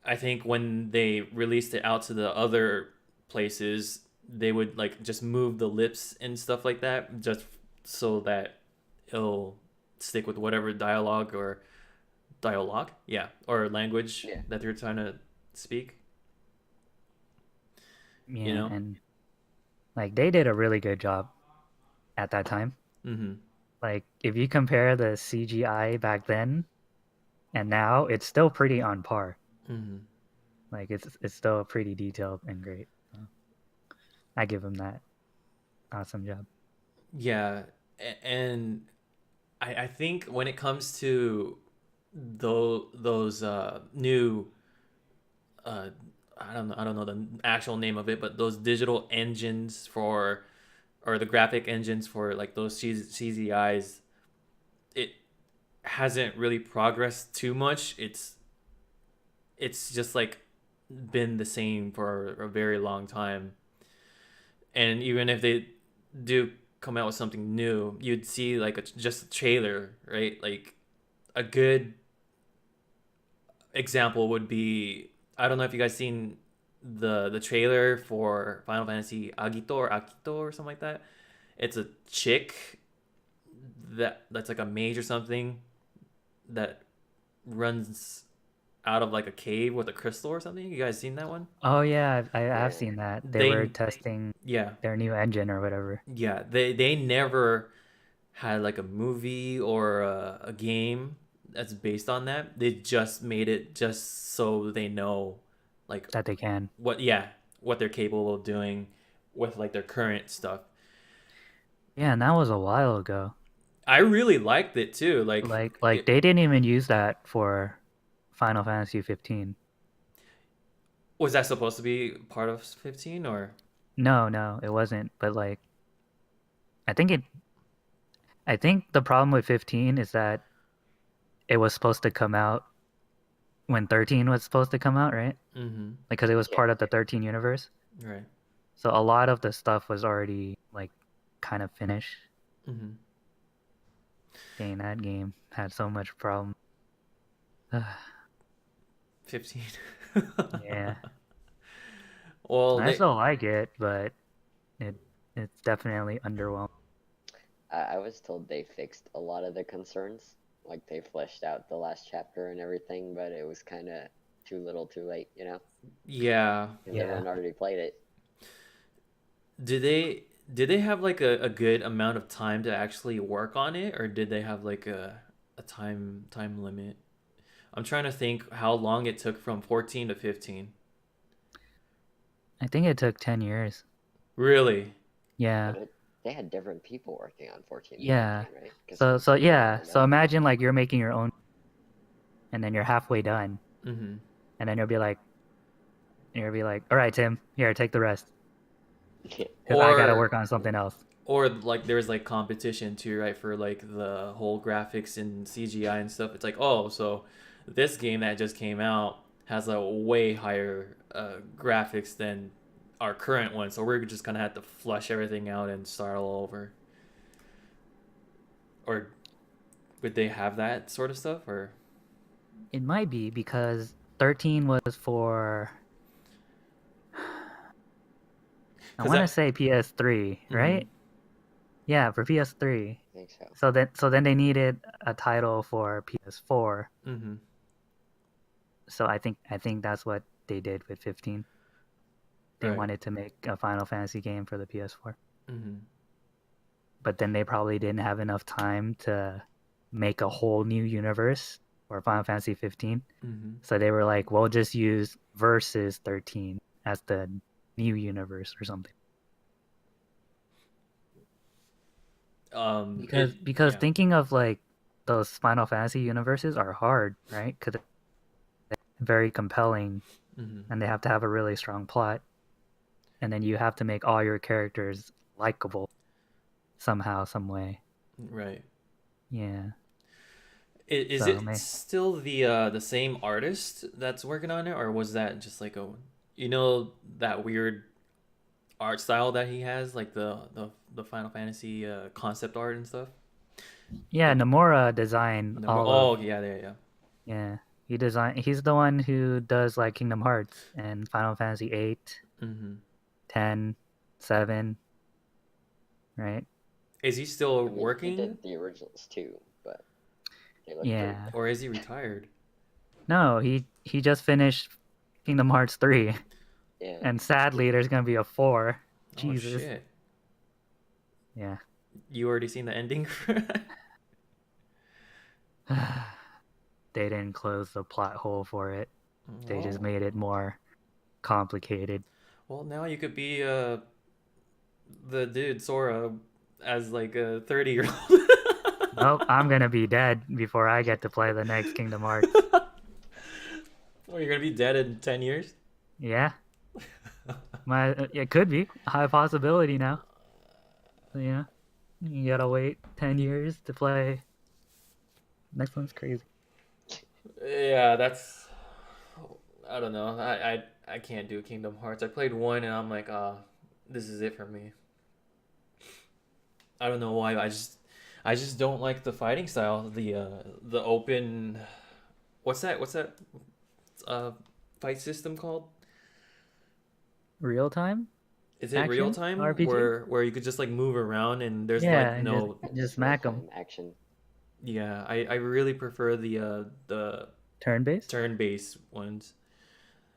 I think when they released it out to the other places, they would like just move the lips and stuff like that, just so that it'll stick with whatever dialogue, yeah, or language Yeah. that they're trying to speak. You Yeah, know. and like they did a really good job at that time. Mm-hmm. Like if you compare the CGI back then and now, it's still pretty on par. Mm-hmm. Like it's still pretty detailed and great. So I give them that. Awesome job. Yeah, and I think when it comes to those new uh, I don't know the actual name of it, but those digital engines for or the graphic engines for like those CZIs, it hasn't really progressed too much. It's just like been the same for a very long time. And even if they do come out with something new, you'd see like just a trailer, right? Like a good example would be, I don't know if you guys seen the trailer for Final Fantasy Agito or Akito or something like that. It's a chick that's like a mage or something that runs out of like a cave with a crystal or something. You guys seen that one? Oh yeah, I've Yeah. seen that. They were They testing yeah, their new engine or whatever. yeah. They never had like a movie or a game that's based on that. They just made it just so they know like That they can. what yeah, what they're capable of doing with like their current stuff. Yeah, and that was a while ago. I really liked it too. Like Like it they didn't even use that for Final Fantasy 15. was that supposed to be part of 15 or No, no, it wasn't. But like I think it I think the problem with 15 is that it was supposed to come out when 13 was supposed to come out, right? mm-hmm. Like because it was Yeah. part of the 13 universe. Right. So a lot of the stuff was already like kind of finished. Mm-hmm. Dang, that game had so much problem. 15. Yeah. Well, I they still like it, but it it's definitely underwhelming. I was told they fixed a lot of the concerns. Like they fleshed out the last chapter and everything, but it was kind of too little too late, yeah. because Yeah. everyone already played it. Did they have like a good amount of time to actually work on it, or did they have like a time limit? I'm trying to think how long it took from 14 to 15. I think it took 10 years. Really? Yeah. But they had different people working on 14 to Yeah. 15, right? Because So 14 was a yeah, while so ago. imagine like you're making your own and then you're halfway done Mm-hmm. and then you'll be like, "All right, Tim, here, take the rest cuz I got to Or work on something else." or like there's like competition too, right? For like the whole graphics and CGI and stuff. It's like, oh, so this game that just came out has a way higher graphics than our current one, so we're just gonna have to flush everything out and start all over. Or would they have that sort of stuff? Or It might be because 13 was for I because want to that. say PS3, Mm-hmm. right? Yeah, for PS3. I think so. So then they needed a title for PS4. Mm-hmm. So I think that's what they did with 15. They Right. wanted to make a Final Fantasy game for the PS4. Mm-hmm. But then they probably didn't have enough time to make a whole new universe for Final Fantasy 15. Mm-hmm. So they were like, we'll just use Versus 13 as the new universe or something. Because Yeah. thinking of like those Final Fantasy universes are hard, right? Because they're very compelling Hmm. and they have to have a really strong plot, and then you have to make all your characters likable somehow, some way. Right. Yeah. Is So it still the same artist that's working on it, or was that just like a, you know, that weird art style that he has, like the Final Fantasy concept art and stuff? yeah, Like Nomura designed number. all of Oh yeah, yeah, yeah. yeah. He's the one who does like Kingdom Hearts and Final Fantasy 8, Mm-hmm. 10, 7, right? Is he still I mean, he working, did the originals too, but they look pretty Yeah. good. or is he retired? No, he just finished Kingdom Hearts 3, Yeah, and sadly there's going to be a 4. Oh Jesus. shit! Yeah. You already seen the ending for that? They didn't close the plot hole for it. They just Well, made it more complicated. well, now you could be the dude Sora as like a 30-year-old. Nope, I'm going to be dead before I get to play the next Kingdom Hearts. Oh, you're gonna be dead in 10 years. Yeah. It could be a high possibility now. So, yeah. You got to wait 10 years to play. Next one's crazy. Yeah, that's. I don't know. I can't do Kingdom Hearts. I played one and I'm like, this is it for me. I don't know why. I just don't like the fighting style. The open. What's that? Uh, fight system called? Real time Is it real action time RPG? where you could just like move around and there's Yeah, like and no. just real smack them. time action. Yeah, I really prefer the Turn based? turn based ones.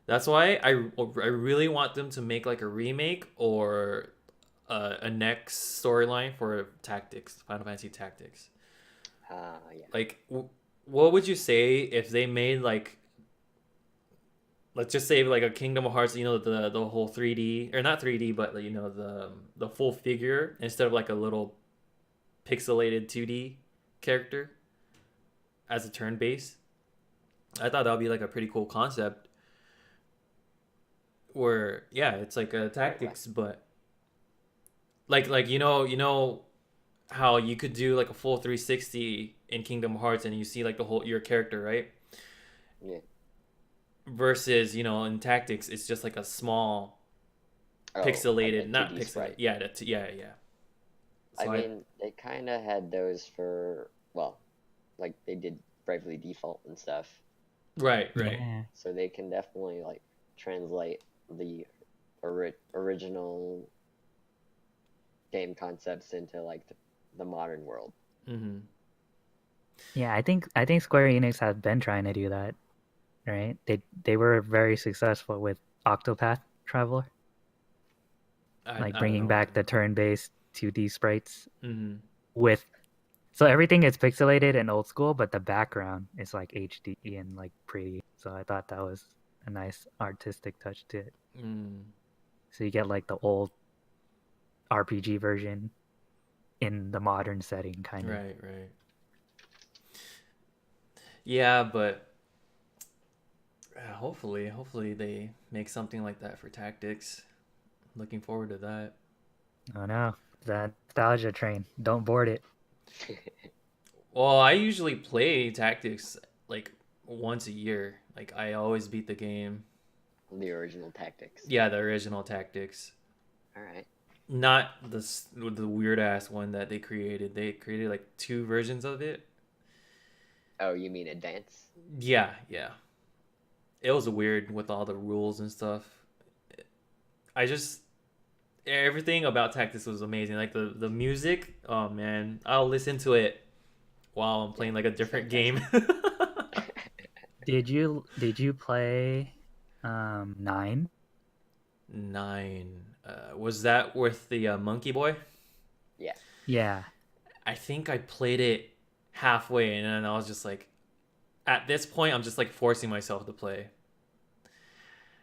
That's why I really want them to make like a remake or a next storyline for Tactics, Final Fantasy Tactics. Yeah. Like, what would you say if they made like, let's just say like a Kingdom Hearts, you know, the whole 3D, or not 3D, but you know the full figure instead of like a little pixelated 2D character as a turn base. I thought that would be like a pretty cool concept. Where yeah, it's like a Wait, what? tactics, but like you know how you could do like a full 360 in Kingdom Hearts and you see like the whole your character, right? Yeah. Versus, you know, in Tactics it's just like a small Oh, like a pixelated, not 2D pixelated. sprite. Yeah, that yeah. I So I mean, they kind of had those for, well, like they did Bravely Default and stuff, right. Yeah. so they can definitely like translate the original game concepts into like the modern world. Mhm. Yeah, I think Square Enix has been trying to do that, right? They were very successful with Octopath Traveler, like I don't bringing know what back the. the turn-based 2D sprites Mhm. with so everything is pixelated and old school, but the background is like HD and like pretty. So I thought that was a nice artistic touch to it. Mm. So you get like the old RPG version in the modern setting, kind of. Right. Yeah, but hopefully they make something like that for Tactics. Looking forward to that. Oh no, that nostalgia train. Don't board it. Well, I usually play Tactics like once a year. Like I always beat the game. The original Tactics. Yeah, the original Tactics, All right. not the weird ass one that they created. They created like two versions of it. Oh, you mean Advance? Yeah. It was weird with all the rules and stuff. I just everything about Tactics was amazing. Like the music. Oh man, I'll listen to it while I'm Yeah, playing like a it's different game. fantastic. Did you play 9? Nine. Was that with the Monkey Boy? Yeah. Yeah. I think I played it halfway, and then I was just like, at this point, I'm just like forcing myself to play.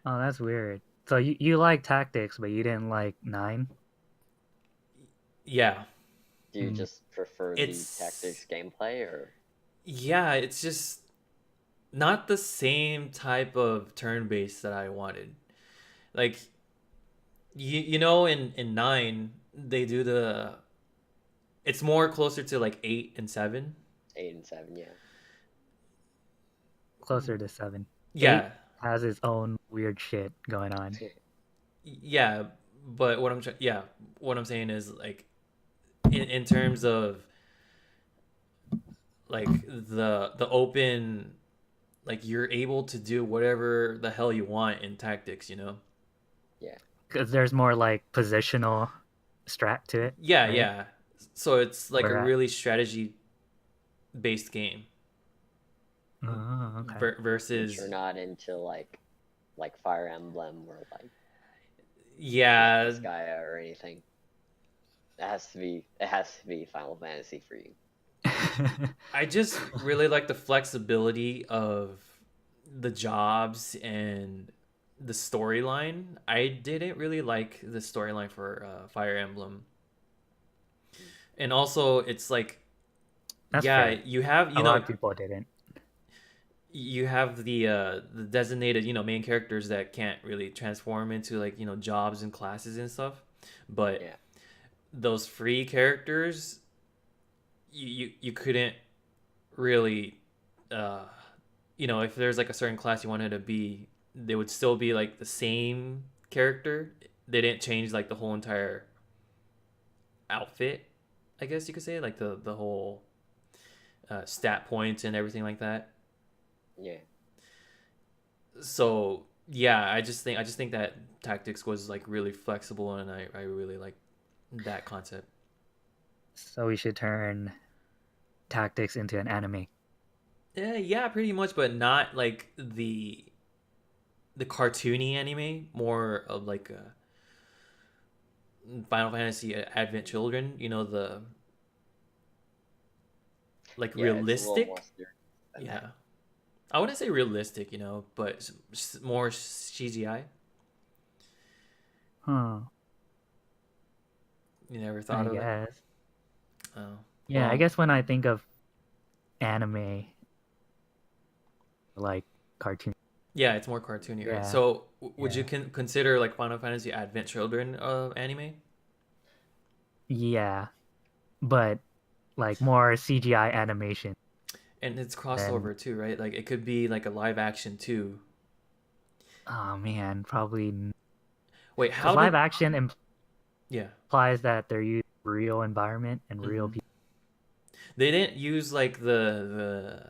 Oh, that's weird. So you like tactics, but you didn't like nine. Yeah, Do you Mm. just prefer the it's tactics gameplay, or yeah, it's just not the same type of turn based that I wanted. Like you know in 9 they do the it's more closer to like 8 and 7. 8 and 7? Yeah. Closer to seven. Eight Yeah. has its own weird shit going on. Yeah, but what I'm saying is like in terms of like the open, like you're able to do whatever the hell you want in tactics, you know? Yeah. Because there's more like positional strat to it, Yeah, right? yeah. So it's like a Where really strategy based game oh, okay. But you're versus not into like Fire Emblem or like yeah, Gaia or anything. It has to be Final Fantasy for you. I just really like the flexibility of the jobs and the storyline. I didn't really like the storyline for Fire Emblem. And also it's like That's yeah, fair. you have A lot of people didn't. you have the designated, main characters that can't really transform into like, jobs and classes and stuff. But Yeah. those free characters you couldn't really uh if there's like a certain class you wanted to be, they would still be like the same character. They didn't change like the whole entire outfit, I guess you could say, like the whole stat points and everything like that. Yeah. So yeah, I just think that tactics was like really flexible, and I really like that concept. So we should turn tactics into an anime. Yeah, pretty much, but not like the cartoony anime, more of like a Final Fantasy Advent Children, the like Yeah, it's a little more realistic. serious than that. Yeah, I wouldn't say realistic, but more CGI. Huh. You never thought I of it? guess. Oh, Yeah, I well, guess when I think of anime, like cartoon. yeah, it's more cartoony, right? Yeah, So, would you yeah, consider like Final Fantasy Advent Children anime? yeah. But like more CGI animation And it's than. crossover too, right? Like it could be like a live action too. Oh man, probably Wait, because how live did? action Yeah. implies that they're using real environment and real Hmm. people. They didn't use like the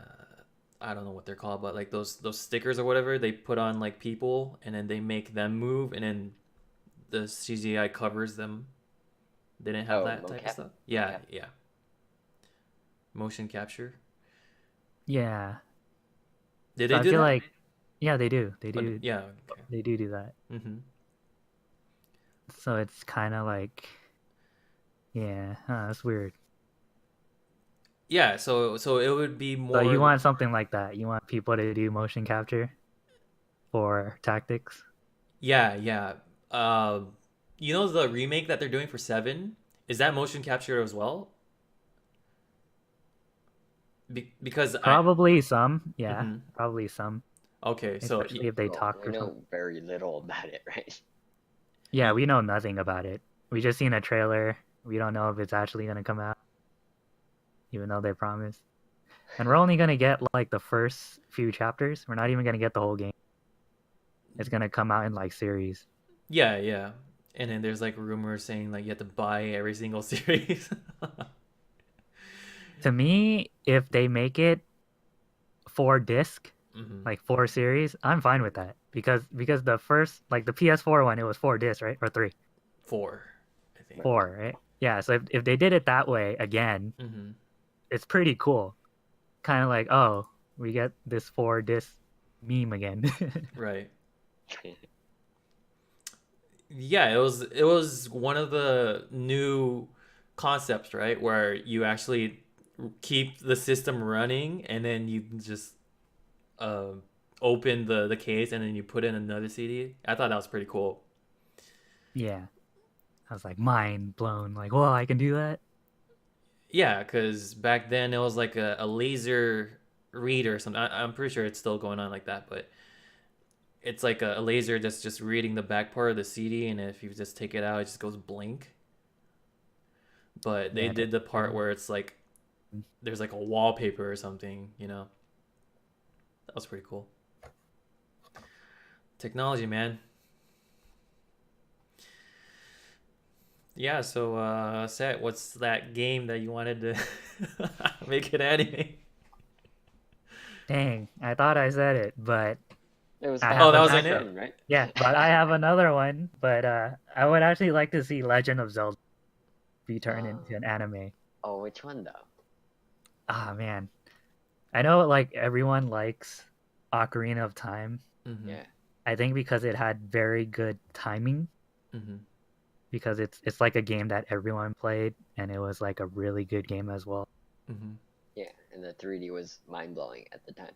I don't know what they're called, but like those stickers or whatever they put on like people, and then they make them move, and then the CGI covers them. They didn't have Oh, that type of mocap. stuff. Yeah, Mocap. yeah. Motion capture. Yeah, Did so they I do feel that? like yeah, they do, Oh, yeah. Okay. they do that. Hmm. So it's kind of like yeah, that's weird. Yeah. So it would be So you more. want something like that? You want people to do motion capture for tactics? Yeah, yeah. Uh, the remake that they're doing for 7, is that motion capture as well? Because I. Probably some, yeah, Hmm. probably some, Okay, so especially if they Well, talk we or something. know very little about it, right? Yeah, we know nothing about it. We just seen a trailer. We don't know if it's actually gonna come out, even though they promised. And we're only gonna get like the first few chapters. We're not even gonna get the whole game. It's gonna come out in like series. yeah, yeah. And then there's like rumors saying like you have to buy every single series. To me, if they make it 4 disc, Hmm. like 4 series, I'm fine with that because the first like the PS4 one, it was 4 discs, right? Or three, 4, I think. Right. 4, right? Yeah. So if they did it that way again, Hmm. it's pretty cool. Kind of like, oh, we get this 4 disc meme again. Right. Yeah, it was one of the new concepts, right? Where you actually keep the system running, and then you just uh, open the case and then you put in another CD. I thought that was pretty cool. Yeah, I was like mind blown. Like, whoa, I can do that. Yeah, because back then it was like a laser reader or something. I'm pretty sure it's still going on like that, but it's like a laser that's just reading the back part of the CD, and if you just take it out, it just goes blink. But they Yeah, did the part where it's like there's like a wallpaper or something, you know. That was pretty cool. Technology, man. Yeah, so Set, what's that game that you wanted to make it anime? dang, I thought I said it, but It was I Oh, have that Final was another. in it? Seven, right? Yeah, but I have another one. But I would actually like to see Legend of Zelda be turned Uh, into an anime. oh, which one though? Ah man, I know like everyone likes Ocarina of Time. Mm-hmm. Yeah. I think because it had very good timing. Mm-hmm. Because it's like a game that everyone played, and it was like a really good game as well. Mm-hmm. Yeah, and the 3D was mind blowing at the time.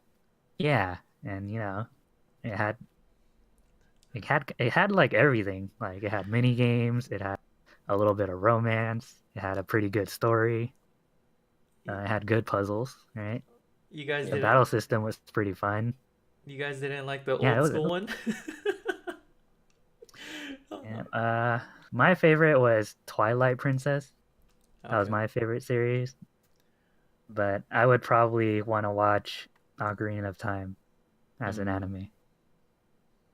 Yeah, and it had it had like everything. Like it had mini games, it had a little bit of romance, it had a pretty good story, it had good puzzles, right? You guys The Yep. didn't battle system was pretty fun. you guys didn't like the Yeah, old school one? yeah. My favorite was Twilight Princess. That was Okay. my favorite series, but I would probably want to watch Ocarina of Time as an Mm, anime.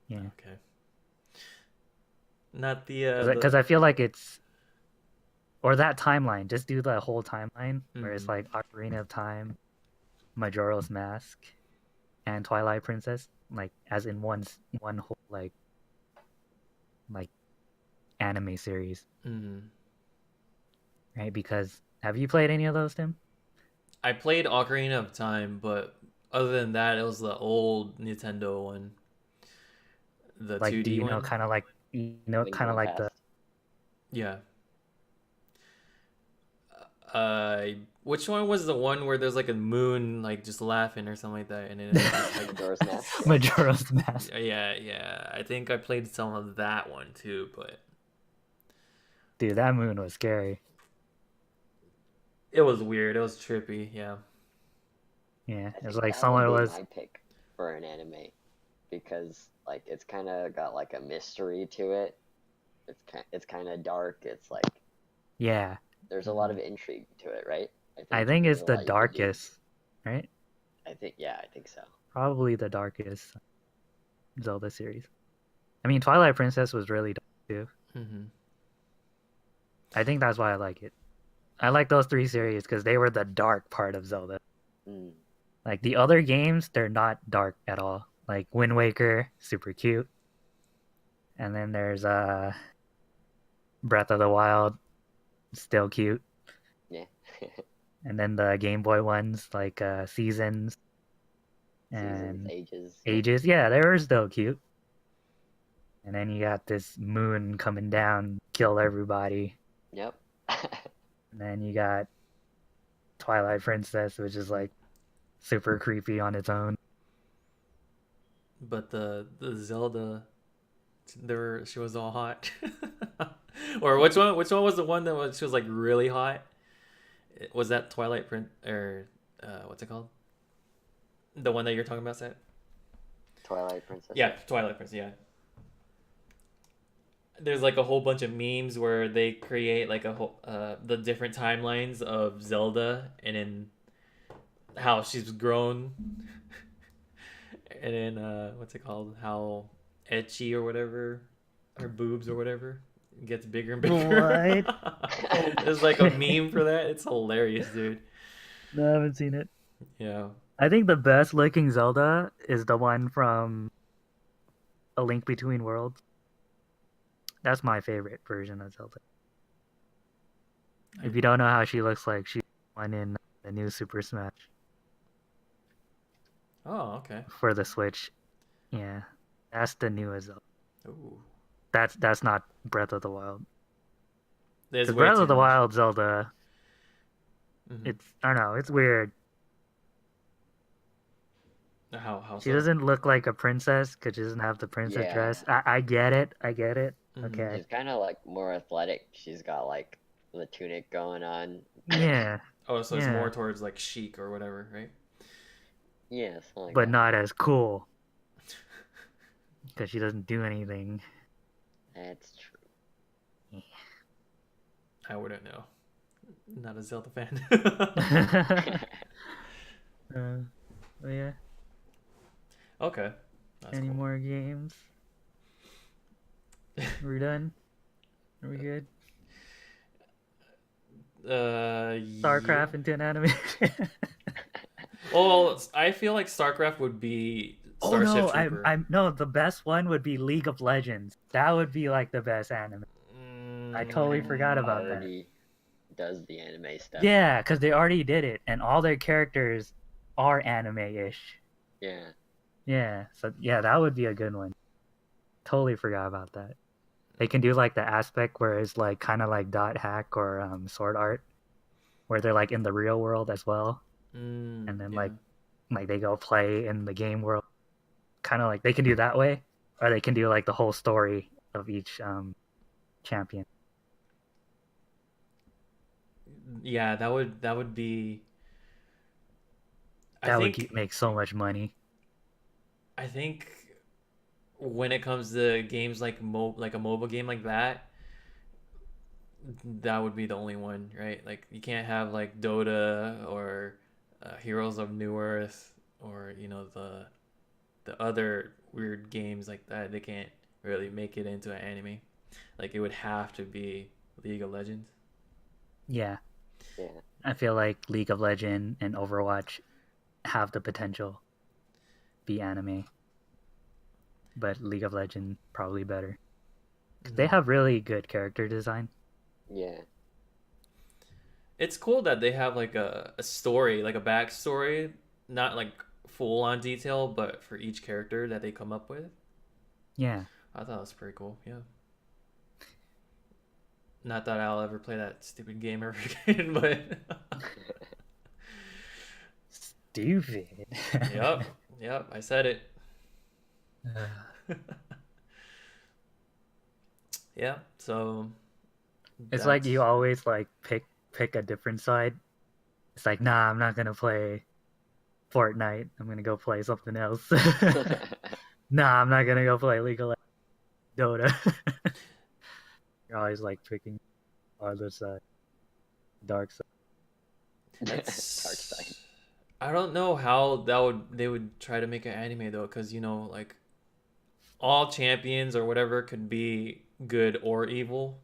Yeah, okay. Not because the I feel like it's or that timeline. Just do the whole timeline where it's mm, like Ocarina of Time, Majora's Mask, and Twilight Princess, like as in one whole like anime series, mm. right? Because have you played any of those, Tim? I played Ocarina of Time, but other than that, it was the old Nintendo one, the Like, do 2D you know one. kind of like Link to the like the Past. Yeah. Which one was the one where there's like a moon like just laughing or something like that, and then it just like Majora's Mask. Majora's Mask? yeah. I think I played some of that one too, but Dude, that moon was scary. it was weird. It was trippy. Yeah. Yeah, I it was think like that would someone be was. my pick for an anime because like it's kind of got like a mystery to it. It's kind of dark. It's like Yeah, there's a lot Hmm. of intrigue to it, right? I I think think there's it's a the lot you could do. darkest, right? I think yeah, I think so. Probably the darkest Zelda series. I mean, Twilight Princess was really dark too. Hmm. I think that's why I like it. I like those three series because they were the dark part of Zelda. Mm, Like the other games, they're not dark at all. Like Wind Waker, super cute, and then there's Breath of the Wild, still cute, yeah. and then the Game Boy ones like Seasons Seasons, and ages. Yeah. Ages. Yeah, they were still cute. And then you got this moon coming down, kill everybody. Yep. And then you got Twilight Princess, which is like super creepy on its own. But the Zelda, there she was all hot. Or which one? Which one was the one that was she was like really hot? Was that Twilight Print or what's it called? The one that you're talking about, Set? Twilight Princess. Yeah, Twilight Prince. Yeah. There's like a whole bunch of memes where they create like a whole the different timelines of Zelda and then how she's grown and then what's it called? How etchy or whatever her boobs or whatever gets bigger and bigger. What? There's like a meme for that. It's hilarious, dude. No, I haven't seen it. Yeah. I think the best looking Zelda is the one from A Link Between Worlds. That's my favorite version of Zelda. If you don't know how she looks like, she's the one in the new Super Smash Oh, okay. for the Switch. Yeah, that's the newest Zelda. Ooh. That's not Breath of the Wild. There's Because way Breath too of the much. Wild Zelda, Hmm. it's I don't know, it's weird. How She so? doesn't look like a princess because she doesn't have the princess Yeah, dress. I get it. I get it. Hmm. Okay. she's kind of like more athletic. She's got like the tunic going on. Yeah. Oh, so it's Yeah. more towards like chic or whatever, right? Yeah, something like But that. not as cool because she doesn't do anything. That's true. I wouldn't know. Not a Zelda fan. uh, but yeah. Okay, that's Any cool. more games? We're done. Are we good? Yeah. StarCraft into an anime. Well, I feel like StarCraft would be Oh Starship no, Trooper. I'm no, the best one would be League of Legends. That would be like the best anime. I totally It forgot Mm, about that. already does the anime stuff. Yeah, because they already did it, and all their characters are anime-ish. Yeah. Yeah, so yeah, that would be a good one. Totally forgot about that. They can do like the aspect where it's like kind of like dot hack or sword art, where they're like in the real world as well, and then yeah. like they go play in the game world. Kind of like they can do that way, or they can do like the whole story of each champion. Yeah, that would be. I That would think make so much money. I think when it comes to games like like a mobile game like that, that would be the only one, right? Like you can't have like Dota or Heroes of New Earth or the other weird games like that. They can't really make it into an anime. Like it would have to be League of Legends. Yeah, Yeah. I feel like League of Legend and Overwatch have the potential to be anime, but League of Legend probably better. 'Cause they Hmm. have really good character design. Yeah. It's cool that they have like a story, like a backstory, not like full on detail, but for each character that they come up with. Yeah. I thought it was pretty cool. Yeah. Not that I'll ever play that stupid game ever again, but Stupid. yep, yep, I said it. Yeah, so It's like that's you always like pick a different side. It's like, nah, I'm not gonna play Fortnite. I'm gonna go play something else. Nah, I'm not gonna go play League of Legends, Dota. You're always like picking other side, dark side. Dark side. that's. I don't know how they would try to make an anime though, because like all champions or whatever could be good or evil.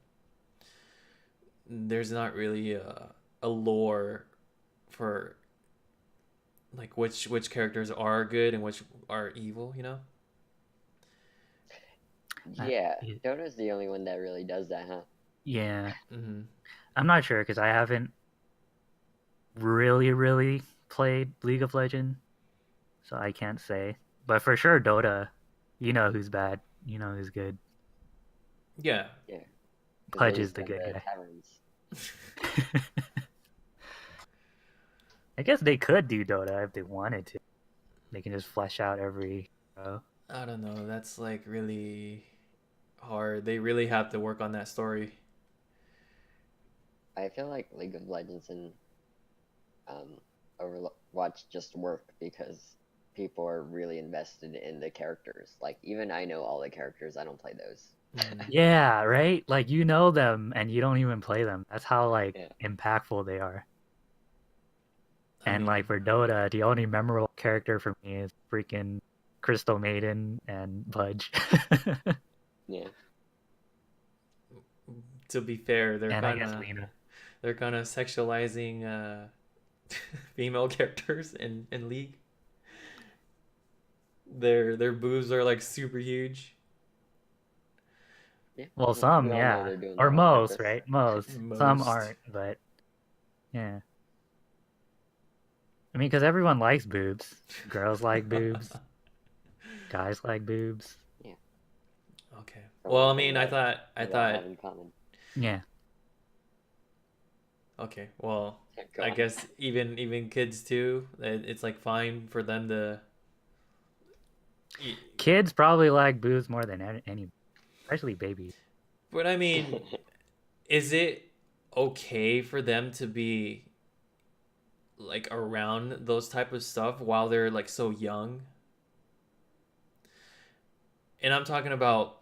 There's not really a lore for like which characters are good and which are evil. Uh, Yeah, y- Dota's the only one that really does that, huh? yeah, Hmm. I'm not sure because I haven't really played League of Legends, so I can't say. But for sure, Dota, you know who's bad, you know who's good. Yeah. Yeah, because Pudge they is used the them good the guy. taverns. I guess they could do Dota if they wanted to. They can just flesh out every hero. I don't know. That's like really hard. They really have to work on that story. I feel like League of Legends and um, Overwatch just work because people are really invested in the characters. Like, even I know all the characters, I don't play those. Hmm. Yeah, right? Like you know them and you don't even play them. That's how like Yeah. impactful they are. I And like mean, for Dota, the only memorable character for me is freaking Crystal Maiden and Pudge. Yeah. to be fair, they're And I kind guess of Lena. they're kind of sexualizing female characters in League. Their boobs are like super huge. Yeah. Well, Well, we some, all know yeah. they're doing Or that on most, purpose. right? Most. Some Most. aren't, but yeah. I mean, because everyone likes boobs. Girls like boobs. Guys like boobs. Yeah. Okay. For Well, one I thing mean, I that thought I we all thought have in common. Yeah. okay. Well, Go I on. guess even kids too. It's like fine for them to Y- Kids probably like boobs more than any, especially babies. But I mean, is it okay for them to be like around those type of stuff while they're like so young? And I'm talking about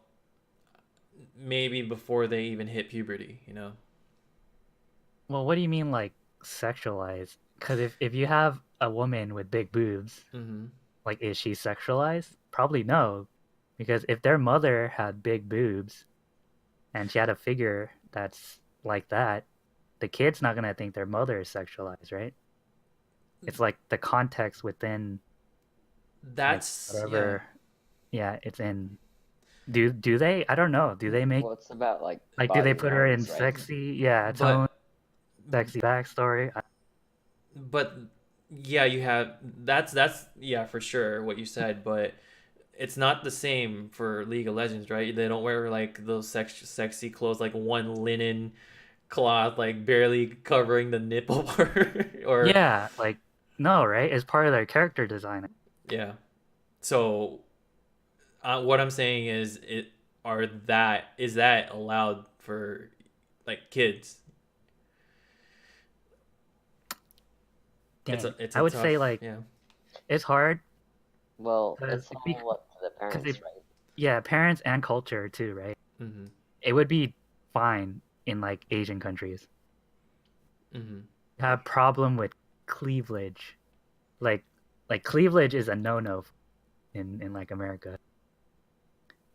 maybe before they even hit puberty, you know? Well, what do you mean like sexualized? Because if you have a woman with big boobs, Mm-hmm. like is she sexualized? Probably no, because if their mother had big boobs and she had a figure that's like that, the kid's not gonna think their mother is sexualized, right? It's like the context within like That's yeah. whatever, yeah, it's in. Do they? I don't know. Do they make Well, it's about like do they body put her in norms, right? sexy? Yeah, tone, But sexy backstory. but yeah, you have that's yeah, for sure what you said, but it's not the same for League of Legends, right? They don't wear like those sexy clothes, like one linen cloth, like barely covering the nipple part, or Yeah, like no, right? It's part of their character design. yeah. So what I'm saying is, it are that is that allowed for like kids? Dang, It's I a would say tough like yeah. it's hard Well, because it's all up to the because parents, right? yeah, parents and culture too, right? Mm-hmm. It would be fine in like Asian countries. Mm-hmm. You have problem with cleavage, like cleavage is a no-no in like America.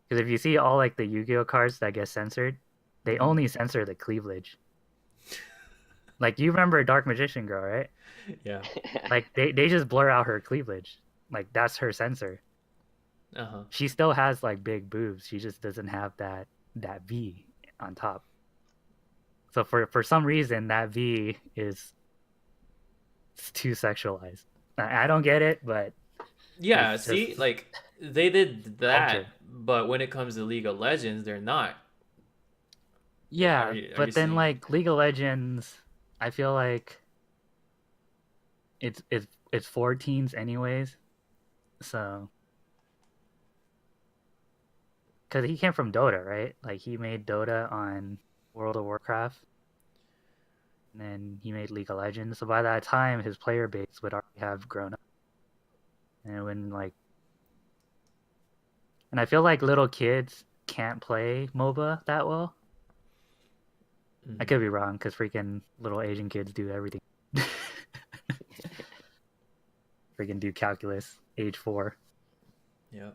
Because if you see all like the Yu-Gi-Oh cards that get censored, they Mm-hmm. only censor the cleavage. Like you remember Dark Magician Girl, right? Yeah. Like they just blur out her cleavage. Like that's her censor. Uh-huh. She still has like big boobs. She just doesn't have that V on top. So for some reason that V is too sexualized. I don't get it, but Yeah, it's just see, like they did that, culture. but when it comes to League of Legends, they're not. Yeah, Are you but then seeing? like League of Legends, I feel like it's for teens anyways. So because he came from Dota, right? Like he made Dota on World of Warcraft, and then he made League of Legends. So by that time, his player base would already have grown up, and when like, and I feel like little kids can't play MOBA that well. I Mm-hmm. could be wrong because freaking little Asian kids do everything. Freaking do calculus, age 4. Yeah.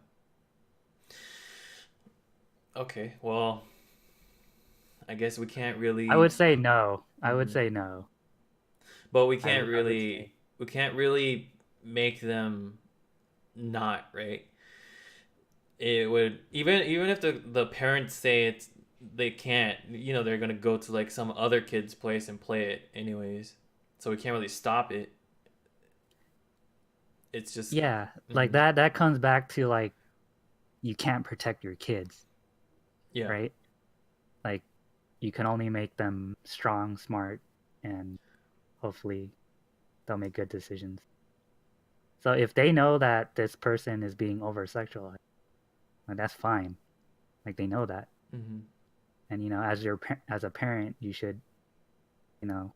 Okay. Well, I guess we can't I would really. say no. I would Mm-hmm. say no. But I would say we can't really make them not, right? It would even if the parents say it's they can't, you know, they're gonna go to like some other kid's place and play it anyways. So we can't really stop it. It's just yeah, like mm-hmm. that comes back to like you can't protect your kids, Yeah. right? Like you can only make them strong, smart, and hopefully they'll make good decisions. So if they know that this person is being over sexualized, like that's fine. Like they know that. Mm-hmm. And as a parent, you should,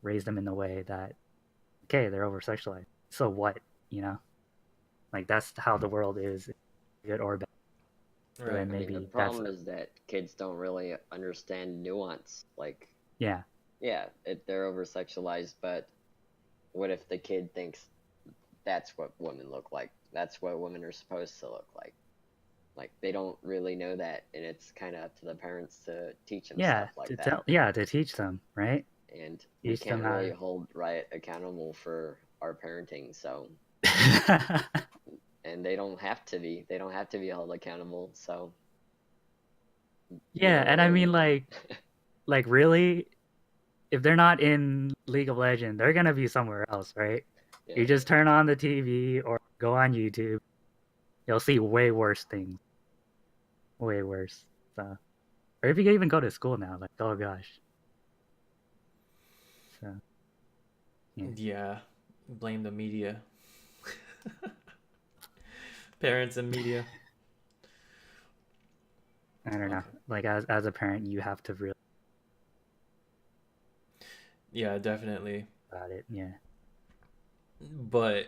raise them in a way that okay, they're over sexualized. So what, you know? Like that's how the world is, good or bad. So Right. then I mean, the maybe that's problem is that kids don't really understand nuance. Like, yeah. yeah, they're over sexualized, but what if the kid thinks that's what women look like? That's what women are supposed to look like. Like, they don't really know that, and it's kind of up to the parents to teach them Yeah, stuff like to that. tell yeah, to teach them, right? And we Teach them can't really how hold Riot accountable for our parenting, so to and they don't have to be. They don't have to be held accountable. So Yeah, and I we're mean like really, if they're not in League of Legends, they're gonna be somewhere else, right? yeah. You just turn on the TV or go on YouTube, you'll see way worse things, way worse. So, or if you even go to school now, like oh gosh. So yeah, Yeah. Blame the media. Parents and media. I don't know. Okay. Like as a parent, you have to really Yeah, definitely. about it. Yeah. But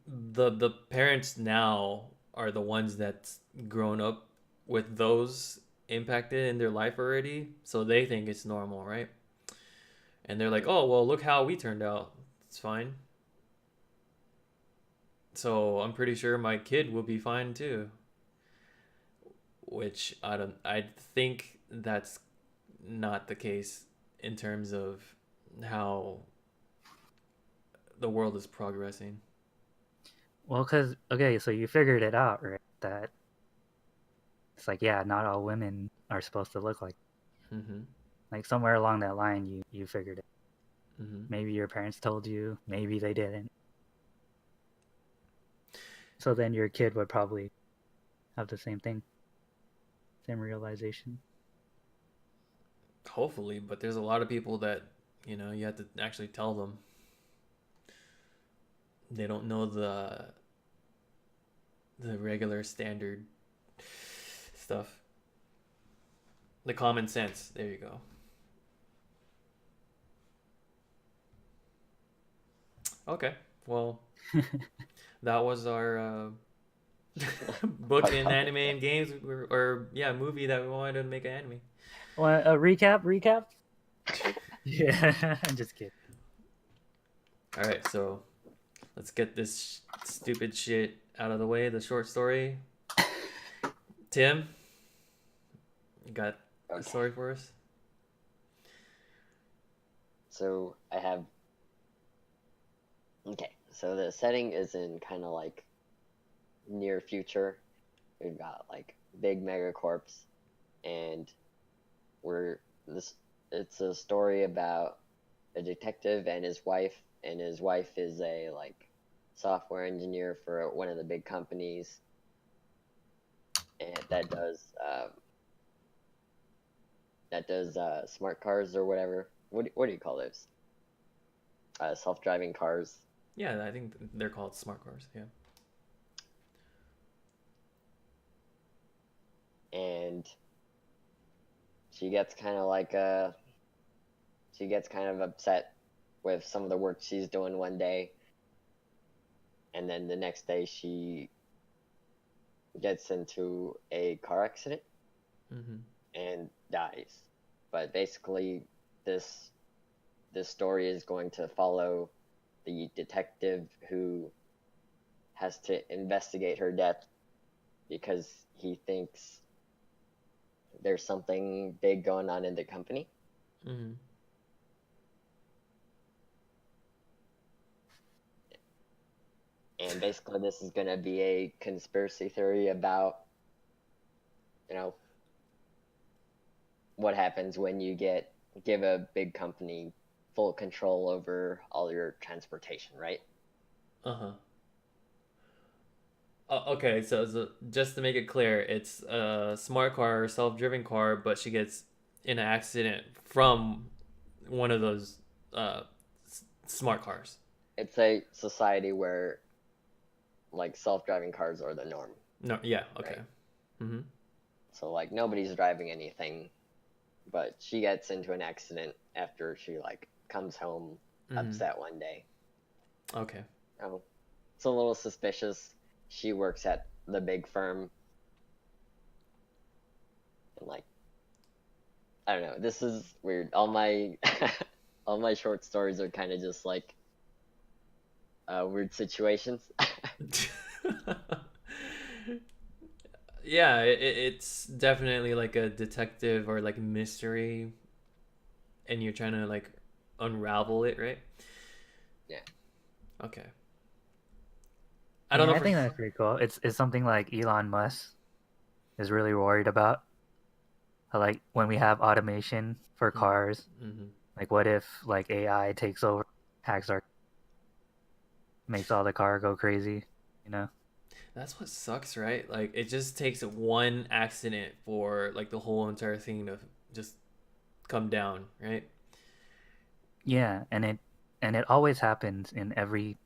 the parents now are the ones that's grown up with those impacted in their life already, so they think it's normal, right? And they're like, "Oh, well, look how we turned out. It's fine." So I'm pretty sure my kid will be fine too. Which I don't. I think that's not the case in terms of how the world is progressing. Well, because okay, so you figured it out, right? That it's like, yeah, not all women are supposed to look Mm-hmm. like somewhere along that line. You figured it. Mm-hmm. Maybe your parents told you, maybe they didn't. So then your kid would probably have the same thing, same realization. Hopefully, but there's a lot of people that you have to actually tell them. They don't know the regular standard stuff. The common sense. There you go. Okay. Well, that was our book and anime and games, or yeah, movie that we wanted to make an anime. Well, a recap, recap. Yeah, I'm just kidding. All right, so let's get this stupid shit out of the way. The short story. Tim, you got a Okay. story for us? So I have. Okay. So the setting is in kind of like near future. We've got like big megacorps, and we're this. It's a story about a detective and his wife is a like software engineer for one of the big companies, and that does smart cars or whatever. What do you call those? Self-driving cars. Yeah, I think they're called smart cars. Yeah. And she gets kind of like she gets kind of upset with some of the work she's doing one day, and then the next day she gets into a car accident Mm-hmm. and dies. But basically, this this story is going to follow the detective who has to investigate her death because he thinks there's something big going on in the company. Mm-hmm. And basically, this is going to be a conspiracy theory about, you know, what happens when you give a big company full control over all your transportation, right? Uh-huh. Okay, so just to make it clear, it's a smart car, self-driven car, but she gets in an accident from one of those uh, smart cars. It's a society where like self-driving cars are the norm, No, yeah, okay. right? Mm-hmm. So like nobody's driving anything, but she gets into an accident after she like comes home Mm-hmm. upset one day. Okay. Oh, it's a little suspicious. She works at the big firm, and like I don't know. This is weird. All my all my short stories are kind of just like weird situations. Yeah, it's definitely like a detective or like mystery, and you're trying to like unravel it, right? Yeah. Okay. I don't Yeah, know I for. think that's pretty cool. It's something like Elon Musk is really worried about. Like when we have automation for cars, Mm-hmm. like what if like AI takes over, hacks our, makes all the car go crazy, you know? That's what sucks, right? Like it just takes one accident for like the whole entire thing to just come down, right? Yeah, and it always happens in every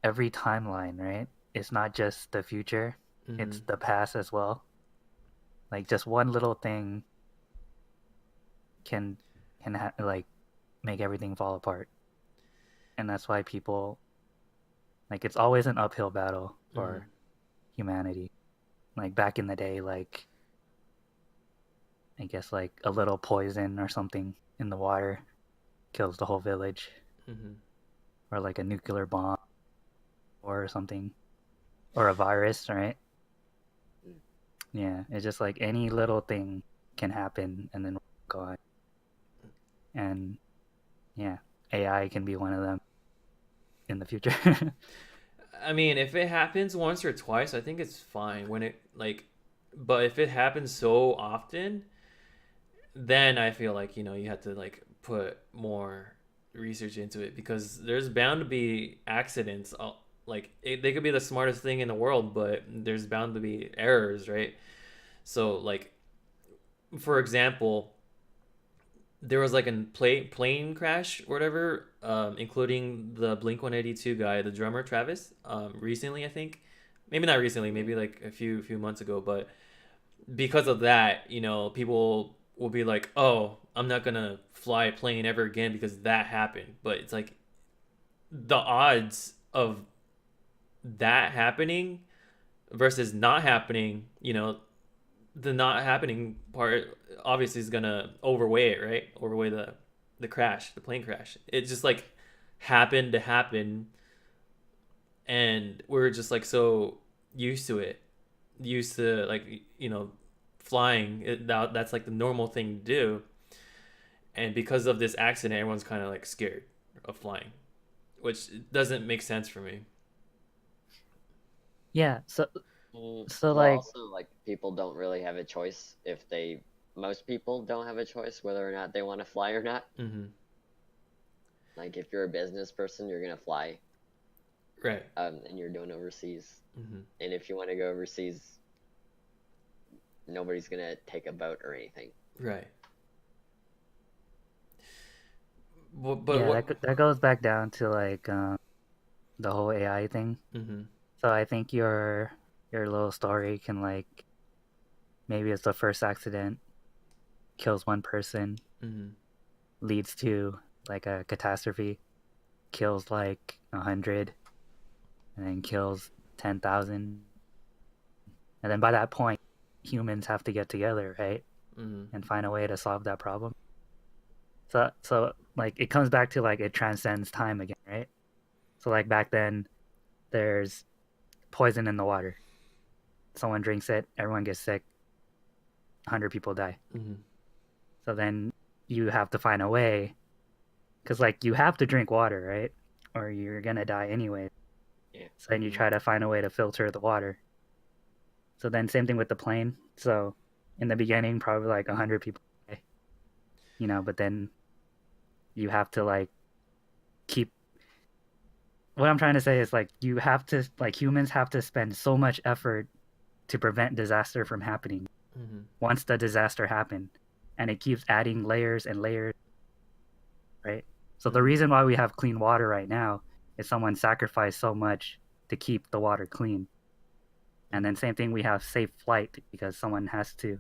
timeline, right? It's not just the future, Mm-hmm. it's the past as well. Like just one little thing can like make everything fall apart, and that's why people like it's always an uphill battle Mm-hmm. for humanity. Like back in the day, like I guess like a little poison or something in the water kills the whole village, Mm-hmm. or like a nuclear bomb or something, or a virus, right? Mm. Yeah, it's just like any little thing can happen and then go on. And yeah, AI can be one of them in the future. I mean, if it happens once or twice, I think it's fine. When it like, but if it happens so often, then I feel like you have to like put more research into it because there's bound to be accidents. Like they could be the smartest thing in the world, but there's bound to be errors, right? So like, for example, there was like a plane crash or whatever, including the Blink 182 guy, the drummer Travis, recently I think, maybe not recently, Mm. maybe like a few months ago, but because of that, people will be like, oh, I'm not gonna fly a plane ever again because that happened. But it's like the odds of that happening versus not happening, the not happening part obviously is gonna overweigh it, right? Overweigh the crash, the plane crash. It just like happened to happen, and we're just like so used to it, used to like flying. That's like the normal thing to do, and because of this accident, everyone's kind of like scared of flying, which doesn't make sense for me. Yeah, so Well, like also, like, people don't really have a choice if they. Most people don't have a choice whether or not they want to fly or not. Mm-hmm. Like, if you're a business person, you're gonna fly, Right. and you're doing overseas. Mm-hmm. And if you want to go overseas, nobody's gonna take a boat or anything. Right. But yeah, what? that goes back down to like the whole AI thing. Mm-hmm. So I think your little story can like maybe it's the first accident kills one person, Mm-hmm. leads to like a catastrophe, kills like 100, and then kills 10,000, and then by that point, humans have to get together, right, Mm-hmm. and find a way to solve that problem. So like it comes back to like it transcends time again, right? So like back then, there's poison in the water. Someone drinks it, everyone gets sick, 100 people die. Mm-hmm. So then you have to find a way, because like you have to drink water, right? Or you're gonna die anyway. Yeah. So then you Mm-hmm. try to find a way to filter the water. So then same thing with the plane. So in the beginning, probably like 100 people die, but then you have to like keep. What I'm trying to say is like you have to like humans have to spend so much effort to prevent disaster from happening Mm-hmm. once the disaster happened, and it keeps adding layers and layers, right? So the Mm-hmm. reason why we have clean water right now is someone sacrificed so much to keep the water clean. And then same thing, we have safe flight because someone has to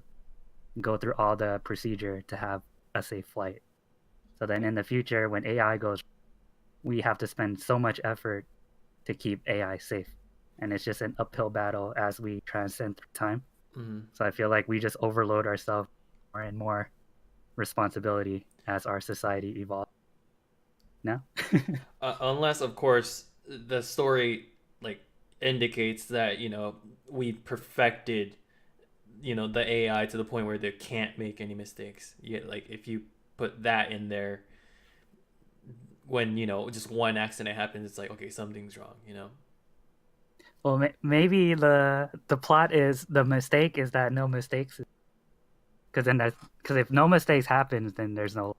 go through all the procedure to have a safe flight. So then in the future, when AI goes, we have to spend so much effort to keep AI safe. And it's just an uphill battle as we transcend through time. Mm-hmm. So I feel like we just overload ourselves more and more responsibility as our society evolves. No? Unless, of course, the story like indicates that we perfected the AI to the point where they can't make any mistakes. Yet, like if you put that in there, when just one accident happens, it's like okay, something's wrong. Well, maybe the plot is the mistake is that no mistakes, because if no mistakes happens, then there's no.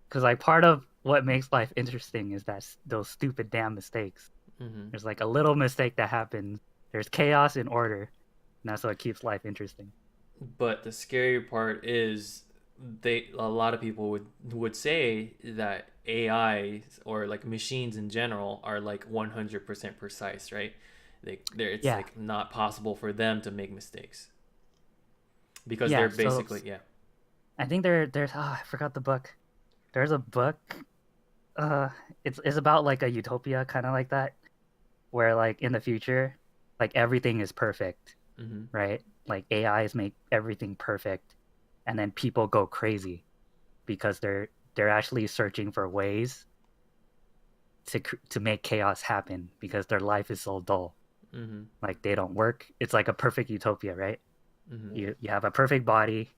Because like part of what makes life interesting is that those stupid damn mistakes. Mm-hmm. There's like a little mistake that happens. There's chaos in order, and that's what keeps life interesting. But the scary part is a lot of people would say that AI or like machines in general are like 100% precise, right? It's Yeah, like not possible for them to make mistakes. because Yeah, they're so basically yeah. I think there's I forgot the book. There's a book. Uh, it's about like a utopia kind of like that, where like in the future, like everything is perfect, Mm-hmm. right? Like AIs make everything perfect, and then people go crazy because they're actually searching for ways to make chaos happen because their life is so dull. Mm-hmm. Like they don't work. It's like a perfect utopia, right? Mm-hmm. Mm. You have a perfect body,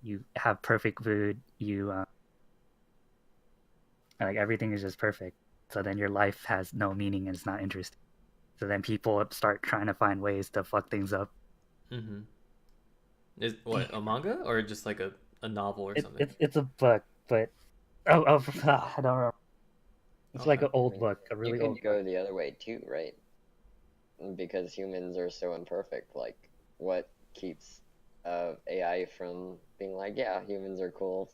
you have perfect food, you like everything is just perfect. So then your life has no meaning and it's not interesting. So then people start trying to find ways to fuck things up. Mm-hmm. Is what a manga or just like a novel or something? It's a book, but I don't remember. It's like Okay. an I old mean, book, a you really old could book. go the other way too, right? Because humans are so imperfect. Like, what keeps AI from being like, yeah, humans are cool,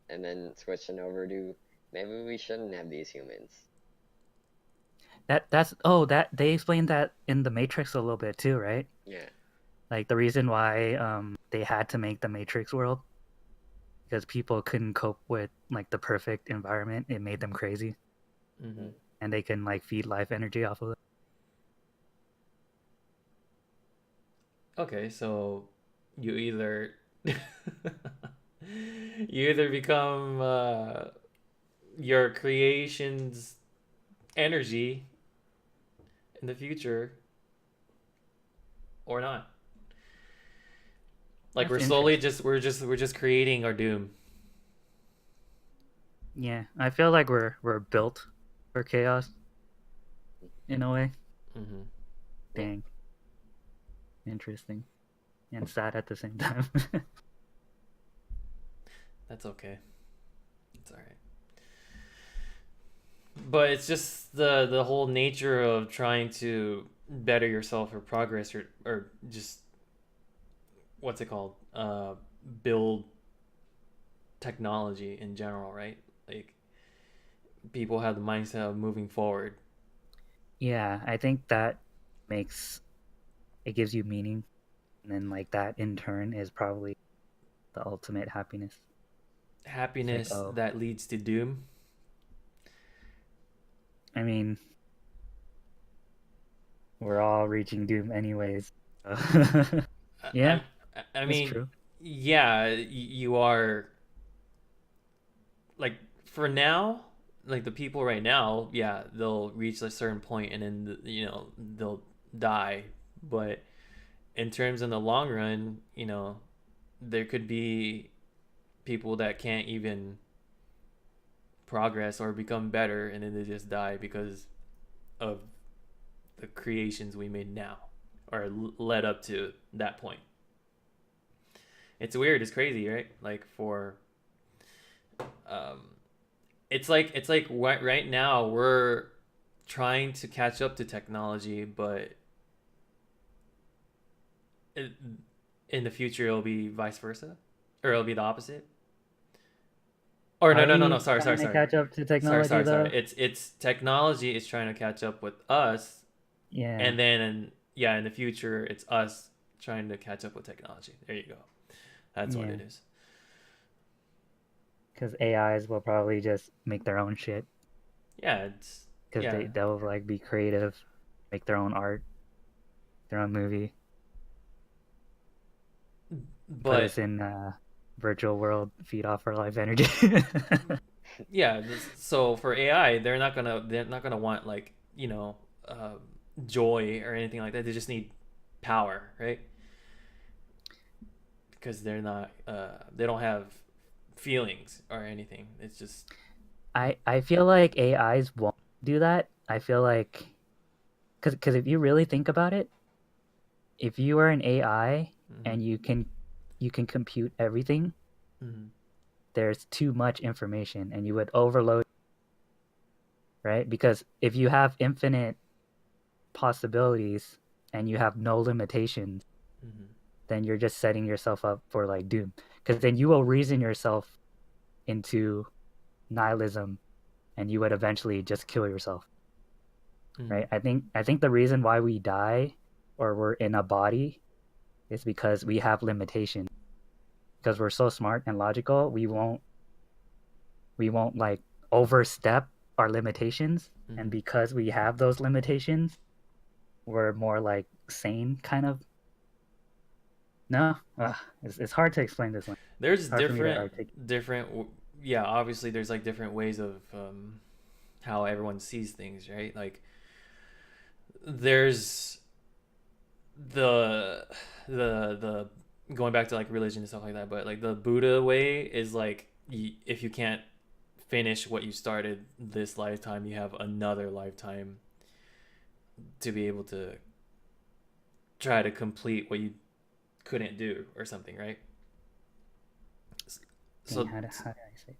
and then switching over to maybe we shouldn't have these humans. That's oh that they explained that in the Matrix a little bit too, right? Yeah. Like the reason why they had to make the Matrix world because people couldn't cope with like the perfect environment. It made them crazy, Mm-hmm. Mm. and they can like feed life energy off of it. Okay, so you either you either become your creation's energy in the future or not. Like That's we're slowly interesting. just we're just creating our doom. Yeah, I feel like we're built for chaos in a way. Mm-hmm. Yeah. Dang, interesting and sad at the same time. That's okay. It's all right. But it's just the whole nature of trying to better yourself or progress or just what's it called? Build technology in general, right? Like people have the mindset of moving forward. Yeah, I think that makes it gives you meaning, and then like that in turn is probably the ultimate happiness. It's like, Happiness oh, that leads to doom. I mean, we're all reaching doom anyways. So yeah, I, I that's mean, true. yeah, you are like for now, like the people right now, yeah, they'll reach a certain point and then they'll die. But in terms in the long run, there could be people that can't even progress or become better, and then they just die because of the creations we made now or led up to that point. It's weird. It's crazy, right? Like for um, it's like right now we're trying to catch up to technology, but it, in the future it'll be vice versa, or it'll be the opposite. Or no, Are no, no, we no. Sorry, sorry, trying to sorry, catch up to sorry, technology sorry, sorry. though? It's technology is trying to catch up with us, Yeah, and then yeah, in the future it's us trying to catch up with technology. There you go. That's what yeah, it is. because AIs will probably just make their own shit Yeah, it's because yeah, they'll like be creative, make their own art, their own movie, put but us in virtual world, feed off our life energy. yeah. So for AI, they're not gonna want like uh, joy or anything like that. They just need power, right? Because they don't have feelings or anything. It's just I feel like AIs won't do that. I feel like because if you really think about it, if you are an AI mm-hmm, and you can compute everything, mm-hmm, there's too much information and you would overload, right? Because if you have infinite possibilities and you have no limitations, mm-hmm, then you're just setting yourself up for like doom. Because then you will reason yourself into nihilism and you would eventually just kill yourself, mm-hmm, right? I think the reason why we die or we're in a body is because we have limitations. Because we're so smart and logical, we won't like overstep our limitations. And Mm-hmm. because we have those limitations, we're more like sane kind of. No, it's hard to explain this one. There's It's hard for me to articulate. yeah, obviously there's like different ways of how everyone sees things, right? Like there's the the going back to like religion and stuff like that, but like the Buddha way is like if you can't finish what you started this lifetime, you have another lifetime to be able to try to complete what you couldn't do or something, right? Dang, So how do I say?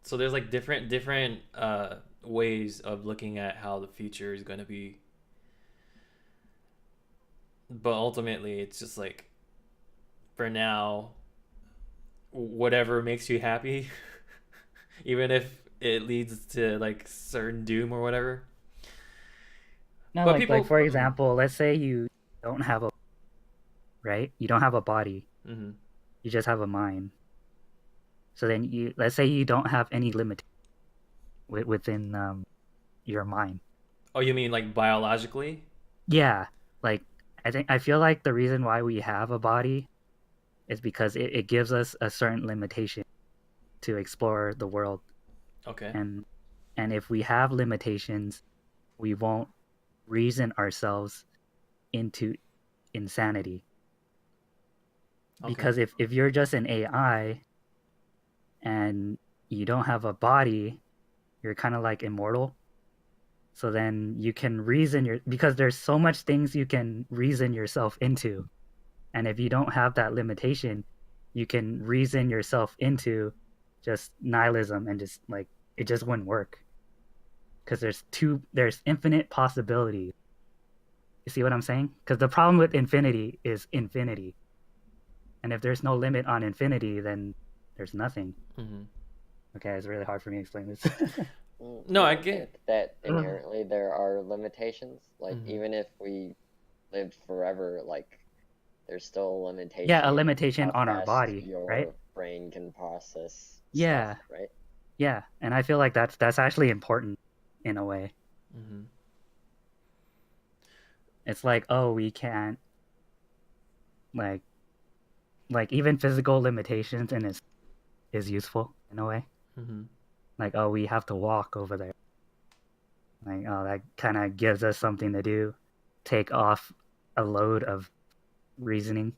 so there's like different ways of looking at how the future is going to be, but ultimately it's just like for now whatever makes you happy even if it leads to like certain doom or whatever. No, But like people. for example, let's say you don't have a right, you don't have a body, Mm-hmm. you just have a mind. So then let's say you don't have any limit within your mind. Oh, you mean like biologically? Yeah, like I feel like the reason why we have a body is because it gives us a certain limitation to explore the world. Okay. and and if we have limitations, we won't reason ourselves into insanity. Okay. Because if you're just an AI and you don't have a body, you're kind of like immortal. So then you can because there's so much things you can reason yourself into. And if you don't have that limitation, you can reason yourself into just nihilism and just like it just wouldn't work. Because there's infinite possibilities. You see what I'm saying? Because the problem with infinity is infinity. And if there's no limit on infinity, then there's nothing. Mm-hmm. Okay, it's really hard for me to explain this. No, You I don't get. think that inherently there are limitations? Like, Mm-hmm. even if we lived forever, like, there's still a Yeah, a limitation in limitation how on our fast body, right? your brain can process stuff, Yeah, right? yeah. And I feel like that's actually important in a way. Mm-hmm. It's like, oh, we can't like even physical limitations and is useful in a way. Mm-hmm. Like, oh, we have to walk over there. Like, oh, that kind of gives us something to do, take off a load of reasoning.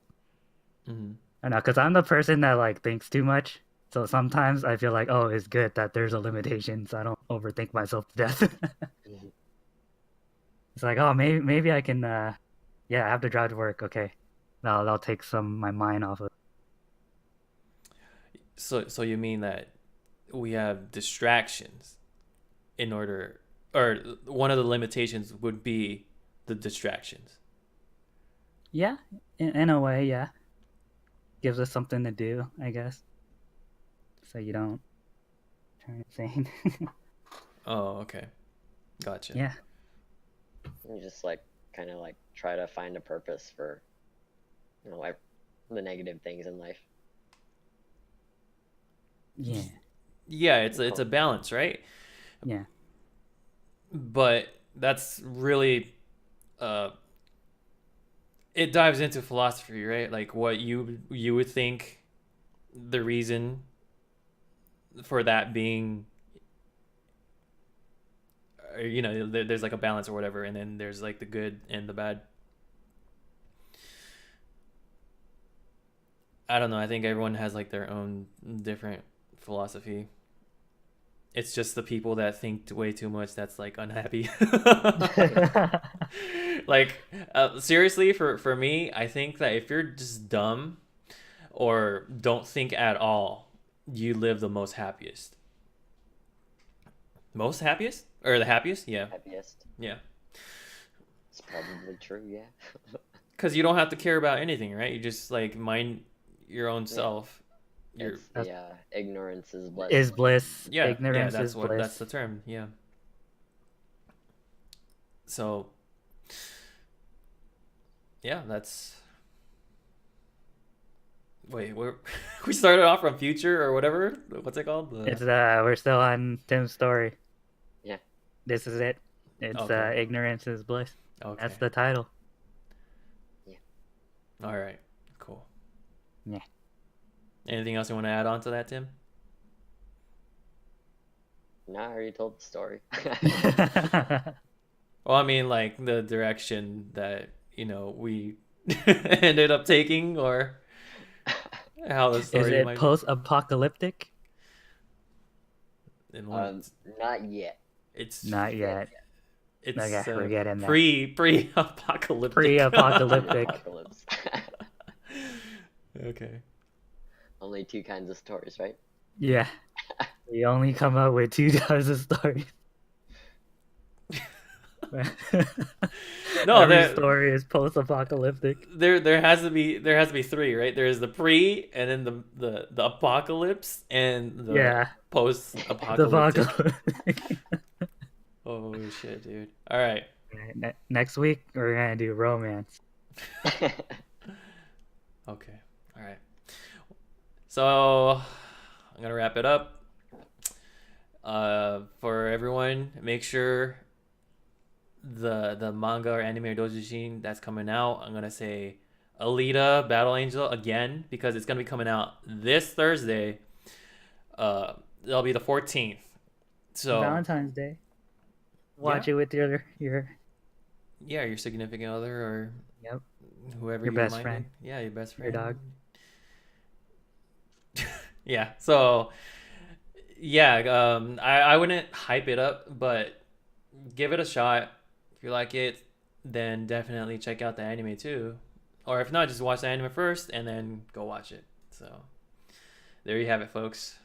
Mm-hmm. I know, because I'm the person that like thinks too much. So sometimes I feel like, oh, it's good that there's a limitation, so I don't overthink myself to death. Mhm. It's like, oh, maybe I can, yeah, I have to drive to work. Okay, that'll take my mind off of. So you mean that we have distractions in order, or one of the limitations would be the distractions. Yeah, in a way, yeah, gives us something to do, I guess, so you don't turn insane. Oh, okay, gotcha. Yeah, You just, like, kind of, like, try to find a purpose for, like, the negative things in life. yeah, Yeah, it's a balance, right? yeah, But that's really uh, it dives into philosophy, right? Like what you would think the reason for that being, there's like a balance or whatever, and then there's like the good and the bad. I don't know. I think everyone has like their own different philosophy. It's just the people that think way too much that's like unhappy. Like seriously, for me, I think that if you're just dumb or don't think at all, you live the most happiest. Most happiest or the happiest? Yeah, Happiest. yeah. It's probably true, yeah. Because you don't have to care about anything, right? You just like mind your own Yeah. self. You're It's the ignorance is bliss. is bliss. yeah, yeah. Ignorance is That's bliss. the term. Yeah. So yeah, Wait, we started off from Future or whatever. What's it called? It's we're still on Tim's story. Yeah. This is it. It's Okay. Ignorance is Bliss. Okay. That's the title. All right. Cool. Yeah. Anything else you want to add on to that, Tim? No, I already told the story. Well, I mean, like the direction that we ended up taking, or how the Is story it might be. post-apocalyptic? In what? Not yet. It's Not yet. it's Okay, we're getting there. pre-apocalyptic. Pre-apocalyptic. Apocalypse. Okay. Only two kinds of stories, right? Yeah. We only come up with 2 types of stories. No, Every there story is post-apocalyptic. there has to be 3, right? There's the pre, and then the apocalypse, and the Yeah. The post-apocalyptic. apocalyptic. Oh shit, dude. All right. Next week we're gonna do romance. Okay. All right. So I'm gonna wrap it up. For everyone, make sure the manga or anime or doujin that's coming out. I'm gonna say Alita Battle Angel again because it's gonna be coming out this Thursday. It'll be the 14th. So Valentine's Day. Watch it with your yeah, your significant other or Yep. whoever Your you best might friend. be. Yeah, your best friend. Your dog. Yeah. So yeah, I wouldn't hype it up, but give it a shot. If you like it, then definitely check out the anime too. Or if not, just watch the anime first and then go watch it. So there you have it, folks.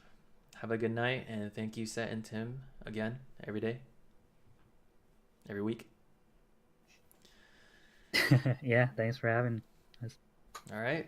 Have a good night, and thank you, Set and Tim, again, every day, every week. Yeah, thanks for having us. All right.